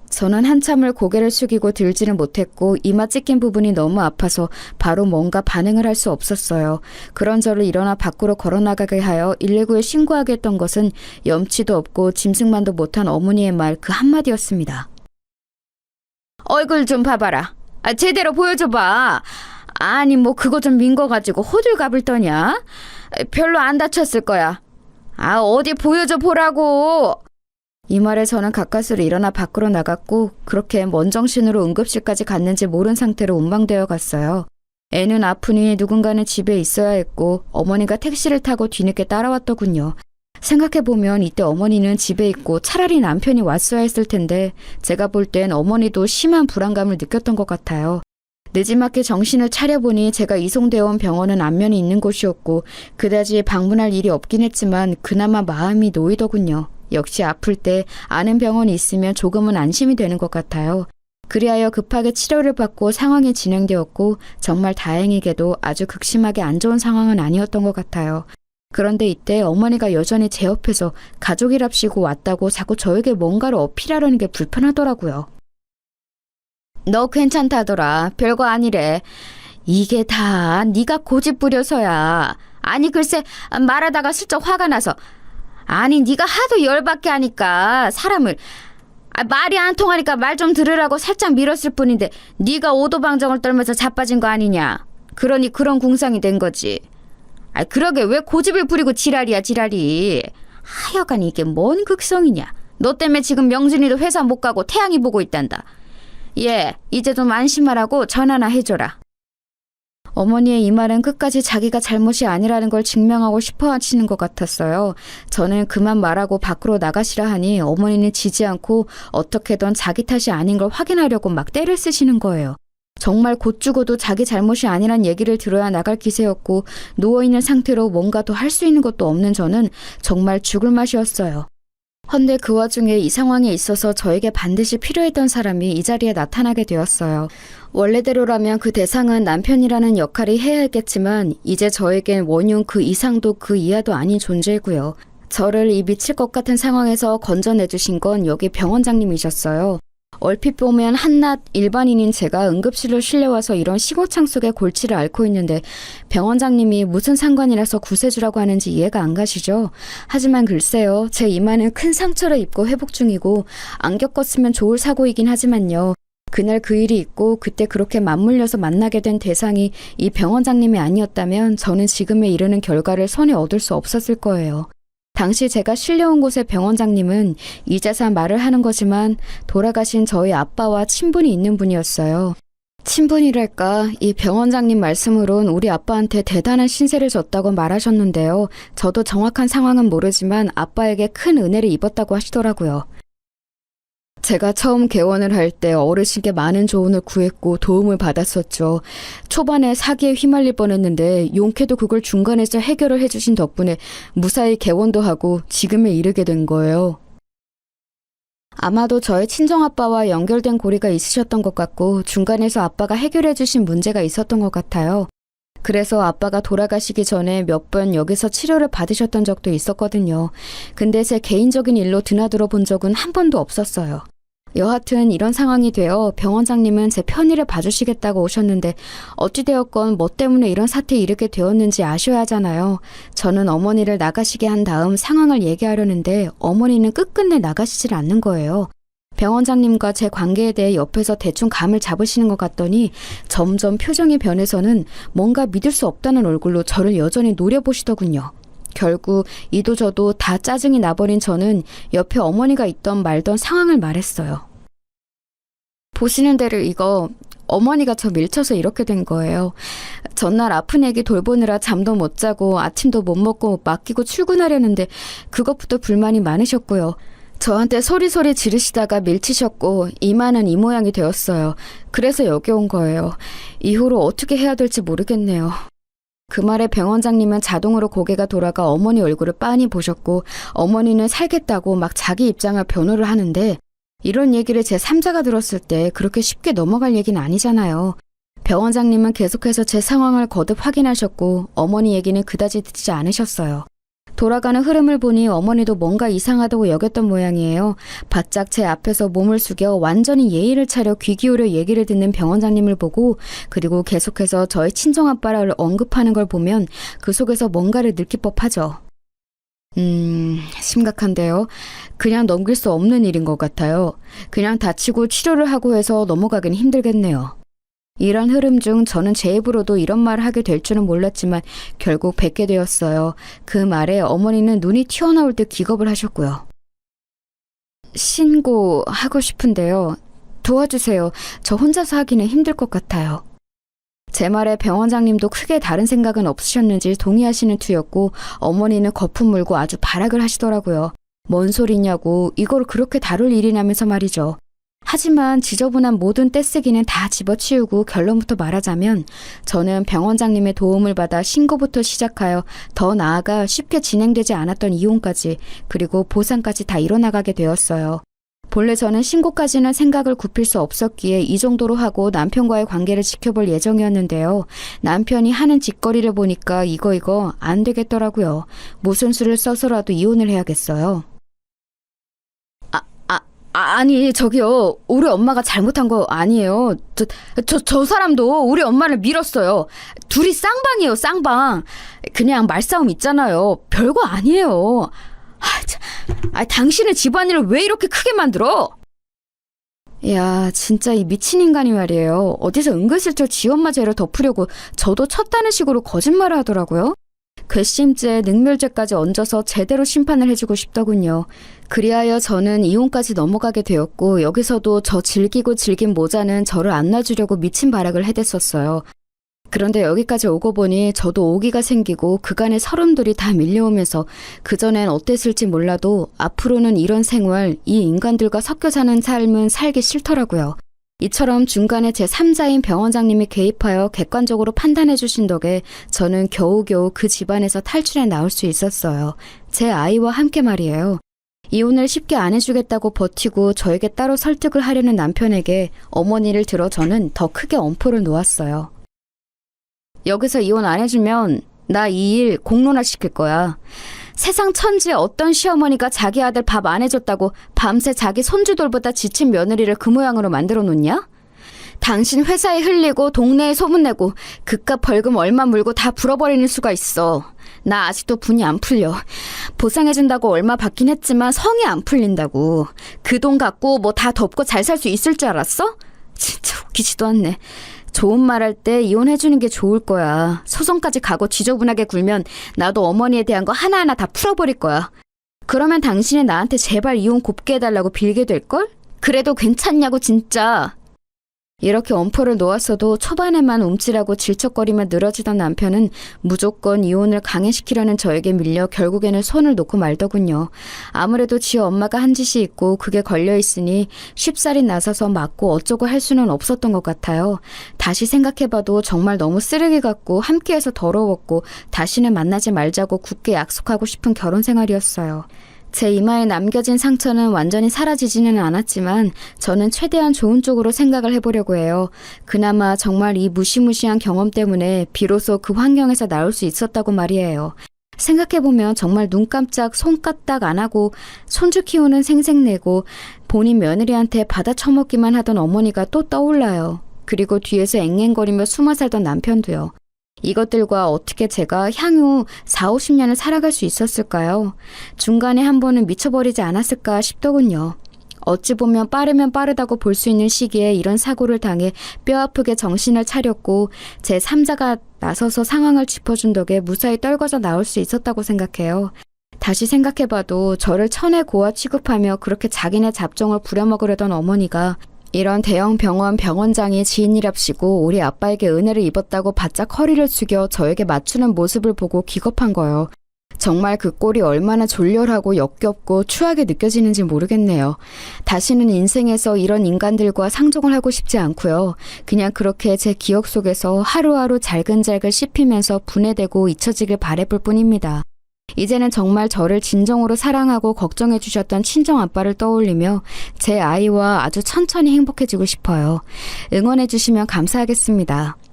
저는 한참을 고개를 숙이고 들지는 못했고 이마 찢긴 부분이 너무 아파서 바로 뭔가 반응을 할 수 없었어요. 그런 저를 일어나 밖으로 걸어나가게 하여 119에 신고하게 했던 것은 염치도 없고 짐승만도 못한 어머니의 말 그 한마디였습니다. 얼굴 좀 봐봐라. 제대로 보여줘봐. 아니 뭐 그거 좀 민 거 가지고 호들갑을 떠냐? 별로 안 다쳤을 거야. 어디 보여줘 보라고. 이 말에 저는 가까스로 일어나 밖으로 나갔고 그렇게 먼 정신으로 응급실까지 갔는지 모른 상태로 운방되어 갔어요. 애는 아프니 누군가는 집에 있어야 했고 어머니가 택시를 타고 뒤늦게 따라왔더군요. 생각해보면 이때 어머니는 집에 있고 차라리 남편이 왔어야 했을 텐데 제가 볼 땐 어머니도 심한 불안감을 느꼈던 것 같아요. 늦지막히 정신을 차려보니 제가 이송되어 온 병원은 안면이 있는 곳이었고 그다지 방문할 일이 없긴 했지만 그나마 마음이 놓이더군요. 역시 아플 때 아는 병원이 있으면 조금은 안심이 되는 것 같아요. 그리하여 급하게 치료를 받고 상황이 진행되었고 정말 다행히게도 아주 극심하게 안 좋은 상황은 아니었던 것 같아요. 그런데 이때 어머니가 여전히 제 옆에서 가족이랍시고 왔다고 자꾸 저에게 뭔가를 어필하려는 게 불편하더라고요. 너 괜찮다더라. 별거 아니래. 이게 다 네가 고집 부려서야. 아니 글쎄 말하다가 슬쩍 화가 나서 아니 네가 하도 열받게 하니까 사람을 말이 안 통하니까 말 좀 들으라고 살짝 밀었을 뿐인데 네가 오도방정을 떨면서 자빠진 거 아니냐. 그러니 그런 궁상이 된 거지. 그러게 왜 고집을 부리고 지랄이야 지랄이. 하여간 이게 뭔 극성이냐. 너 때문에 지금 명준이도 회사 못 가고 태양이 보고 있단다. 이제 좀 안심하라고 전화나 해줘라. 어머니의 이 말은 끝까지 자기가 잘못이 아니라는 걸 증명하고 싶어 하시는 것 같았어요. 저는 그만 말하고 밖으로 나가시라 하니 어머니는 지지 않고 어떻게든 자기 탓이 아닌 걸 확인하려고 막 떼를 쓰시는 거예요. 정말 곧 죽어도 자기 잘못이 아니란 얘기를 들어야 나갈 기세였고 누워있는 상태로 뭔가 더 할 수 있는 것도 없는 저는 정말 죽을 맛이었어요. 헌데 그 와중에 이 상황에 있어서 저에게 반드시 필요했던 사람이 이 자리에 나타나게 되었어요. 원래대로라면 그 대상은 남편이라는 역할이 해야 했겠지만 이제 저에겐 원흉 그 이상도 그 이하도 아닌 존재고요. 저를 이 미칠 것 같은 상황에서 건져내주신 건 여기 병원장님이셨어요. 얼핏 보면 한낱 일반인인 제가 응급실로 실려와서 이런 시고창 속에 골치를 앓고 있는데 병원장님이 무슨 상관이라서 구세주라고 하는지 이해가 안 가시죠? 하지만 글쎄요, 제 이마는 큰 상처를 입고 회복 중이고 안 겪었으면 좋을 사고이긴 하지만요. 그날 그 일이 있고 그때 그렇게 맞물려서 만나게 된 대상이 이 병원장님이 아니었다면 저는 지금에 이르는 결과를 손에 얻을 수 없었을 거예요. 당시 제가 실려온 곳의 병원장님은 이제서 말을 하는 거지만 돌아가신 저희 아빠와 친분이 있는 분이었어요. 친분이랄까, 이 병원장님 말씀으론 우리 아빠한테 대단한 신세를 졌다고 말하셨는데요. 저도 정확한 상황은 모르지만 아빠에게 큰 은혜를 입었다고 하시더라고요. 제가 처음 개원을 할 때 어르신께 많은 조언을 구했고 도움을 받았었죠. 초반에 사기에 휘말릴 뻔했는데 용케도 그걸 중간에서 해결을 해주신 덕분에 무사히 개원도 하고 지금에 이르게 된 거예요. 아마도 저의 친정아빠와 연결된 고리가 있으셨던 것 같고 중간에서 아빠가 해결해 주신 문제가 있었던 것 같아요. 그래서 아빠가 돌아가시기 전에 몇 번 여기서 치료를 받으셨던 적도 있었거든요. 근데 제 개인적인 일로 드나들어 본 적은 한 번도 없었어요. 여하튼 이런 상황이 되어 병원장님은 제 편의를 봐주시겠다고 오셨는데 어찌되었건 뭐 때문에 이런 사태에 이르게 되었는지 아셔야 하잖아요. 저는 어머니를 나가시게 한 다음 상황을 얘기하려는데 어머니는 끝끝내 나가시질 않는 거예요. 병원장님과 제 관계에 대해 옆에서 대충 감을 잡으시는 것 같더니 점점 표정이 변해서는 뭔가 믿을 수 없다는 얼굴로 저를 여전히 노려보시더군요. 결국 이도저도 다 짜증이 나버린 저는 옆에 어머니가 있던 말던 상황을 말했어요. 보시는 대로 이거 어머니가 저 밀쳐서 이렇게 된 거예요. 전날 아픈 애기 돌보느라 잠도 못 자고 아침도 못 먹고 맡기고 출근하려는데 그것부터 불만이 많으셨고요. 저한테 소리소리 지르시다가 밀치셨고 이마는 이 모양이 되었어요. 그래서 여기 온 거예요. 이후로 어떻게 해야 될지 모르겠네요. 그 말에 병원장님은 자동으로 고개가 돌아가 어머니 얼굴을 빤히 보셨고 어머니는 살겠다고 막 자기 입장을 변호를 하는데 이런 얘기를 제 3자가 들었을 때 그렇게 쉽게 넘어갈 얘기는 아니잖아요. 병원장님은 계속해서 제 상황을 거듭 확인하셨고 어머니 얘기는 그다지 듣지 않으셨어요. 돌아가는 흐름을 보니 어머니도 뭔가 이상하다고 여겼던 모양이에요. 바짝 제 앞에서 몸을 숙여 완전히 예의를 차려 귀 기울여 얘기를 듣는 병원장님을 보고 그리고 계속해서 저의 친정아빠를 언급하는 걸 보면 그 속에서 뭔가를 느낄 법하죠. 심각한데요. 그냥 넘길 수 없는 일인 것 같아요. 그냥 다치고 치료를 하고 해서 넘어가긴 힘들겠네요. 이런 흐름 중 저는 제 입으로도 이런 말을 하게 될 줄은 몰랐지만 결국 뵙게 되었어요. 그 말에 어머니는 눈이 튀어나올 듯 기겁을 하셨고요. 신고하고 싶은데요. 도와주세요. 저 혼자서 하기는 힘들 것 같아요. 제 말에 병원장님도 크게 다른 생각은 없으셨는지 동의하시는 투였고 어머니는 거품 물고 아주 발악을 하시더라고요. 뭔 소리냐고 이걸 그렇게 다룰 일이냐면서 말이죠. 하지만 지저분한 모든 떼쓰기는 다 집어치우고 결론부터 말하자면 저는 병원장님의 도움을 받아 신고부터 시작하여 더 나아가 쉽게 진행되지 않았던 이혼까지 그리고 보상까지 다 이뤄나가게 되었어요. 본래 저는 신고까지는 생각을 굽힐 수 없었기에 이 정도로 하고 남편과의 관계를 지켜볼 예정이었는데요. 남편이 하는 짓거리를 보니까 이거 안 되겠더라고요. 무슨 수를 써서라도 이혼을 해야겠어요. 아니 저기요, 우리 엄마가 잘못한 거 아니에요. 저 사람도 우리 엄마를 밀었어요. 둘이 쌍방이에요, 쌍방. 그냥 말싸움 있잖아요. 별거 아니에요. 당신은 집안일을 왜 이렇게 크게 만들어? 야, 진짜 이 미친 인간이 말이에요. 어디서 은근슬쩍 지 엄마 죄를 덮으려고 저도 쳤다는 식으로 거짓말을 하더라고요. 괘씸죄, 능멸죄까지 얹어서 제대로 심판을 해주고 싶더군요. 그리하여 저는 이혼까지 넘어가게 되었고 여기서도 저 질기고 질긴 모자는 저를 안 놔주려고 미친 발악을 해댔었어요. 그런데 여기까지 오고 보니 저도 오기가 생기고 그간의 서름들이 다 밀려오면서 그전엔 어땠을지 몰라도 앞으로는 이런 생활, 이 인간들과 섞여 사는 삶은 살기 싫더라고요. 이처럼 중간에 제 3자인 병원장님이 개입하여 객관적으로 판단해 주신 덕에 저는 겨우겨우 그 집안에서 탈출해 나올 수 있었어요. 제 아이와 함께 말이에요. 이혼을 쉽게 안 해주겠다고 버티고 저에게 따로 설득을 하려는 남편에게 어머니를 들어 저는 더 크게 엄포를 놓았어요. 여기서 이혼 안 해주면 나 이 일 공론화 시킬 거야. 세상 천지에 어떤 시어머니가 자기 아들 밥 안 해줬다고 밤새 자기 손주돌보다 지친 며느리를 그 모양으로 만들어 놓냐? 당신 회사에 흘리고 동네에 소문내고 그깟 벌금 얼마 물고 다 불어버리는 수가 있어. 나 아직도 분이 안 풀려. 보상해준다고 얼마 받긴 했지만 성이 안 풀린다고. 그 돈 갖고 뭐 다 덮고 잘 살 수 있을 줄 알았어? 진짜 웃기지도 않네. 좋은 말 할 때 이혼해주는 게 좋을 거야. 소송까지 가고 지저분하게 굴면 나도 어머니에 대한 거 하나하나 다 풀어버릴 거야. 그러면 당신이 나한테 제발 이혼 곱게 해달라고 빌게 될걸? 그래도 괜찮냐고 진짜. 이렇게 엄포를 놓았어도 초반에만 움찔하고 질척거리며 늘어지던 남편은 무조건 이혼을 강행시키려는 저에게 밀려 결국에는 손을 놓고 말더군요. 아무래도 지 엄마가 한 짓이 있고 그게 걸려있으니 쉽사리 나서서 맞고 어쩌고 할 수는 없었던 것 같아요. 다시 생각해봐도 정말 너무 쓰레기 같고 함께해서 더러웠고 다시는 만나지 말자고 굳게 약속하고 싶은 결혼 생활이었어요. 제 이마에 남겨진 상처는 완전히 사라지지는 않았지만 저는 최대한 좋은 쪽으로 생각을 해보려고 해요. 그나마 정말 이 무시무시한 경험 때문에 비로소 그 환경에서 나올 수 있었다고 말이에요. 생각해보면 정말 눈 깜짝 손 까딱 안 하고 손주 키우는 생색내고 본인 며느리한테 받아 처먹기만 하던 어머니가 또 떠올라요. 그리고 뒤에서 앵앵거리며 숨어 살던 남편도요. 이것들과 어떻게 제가 향후 4, 50년을 살아갈 수 있었을까요? 중간에 한 번은 미쳐버리지 않았을까 싶더군요. 어찌 보면 빠르면 빠르다고 볼 수 있는 시기에 이런 사고를 당해 뼈아프게 정신을 차렸고 제 3자가 나서서 상황을 짚어준 덕에 무사히 떨궈져 나올 수 있었다고 생각해요. 다시 생각해봐도 저를 천의 고아 취급하며 그렇게 자기네 잡종을 부려먹으려던 어머니가 이런 대형 병원 병원장이 지인이랍시고 우리 아빠에게 은혜를 입었다고 바짝 허리를 숙여 저에게 맞추는 모습을 보고 기겁한 거요. 정말 그 꼴이 얼마나 졸렬하고 역겹고 추하게 느껴지는지 모르겠네요. 다시는 인생에서 이런 인간들과 상종을 하고 싶지 않고요. 그냥 그렇게 제 기억 속에서 하루하루 잘근잘근 씹히면서 분해되고 잊혀지길 바라볼 뿐입니다. 이제는 정말 저를 진정으로 사랑하고 걱정해 주셨던 친정 아빠를 떠올리며 제 아이와 아주 천천히 행복해지고 싶어요. 응원해 주시면 감사하겠습니다.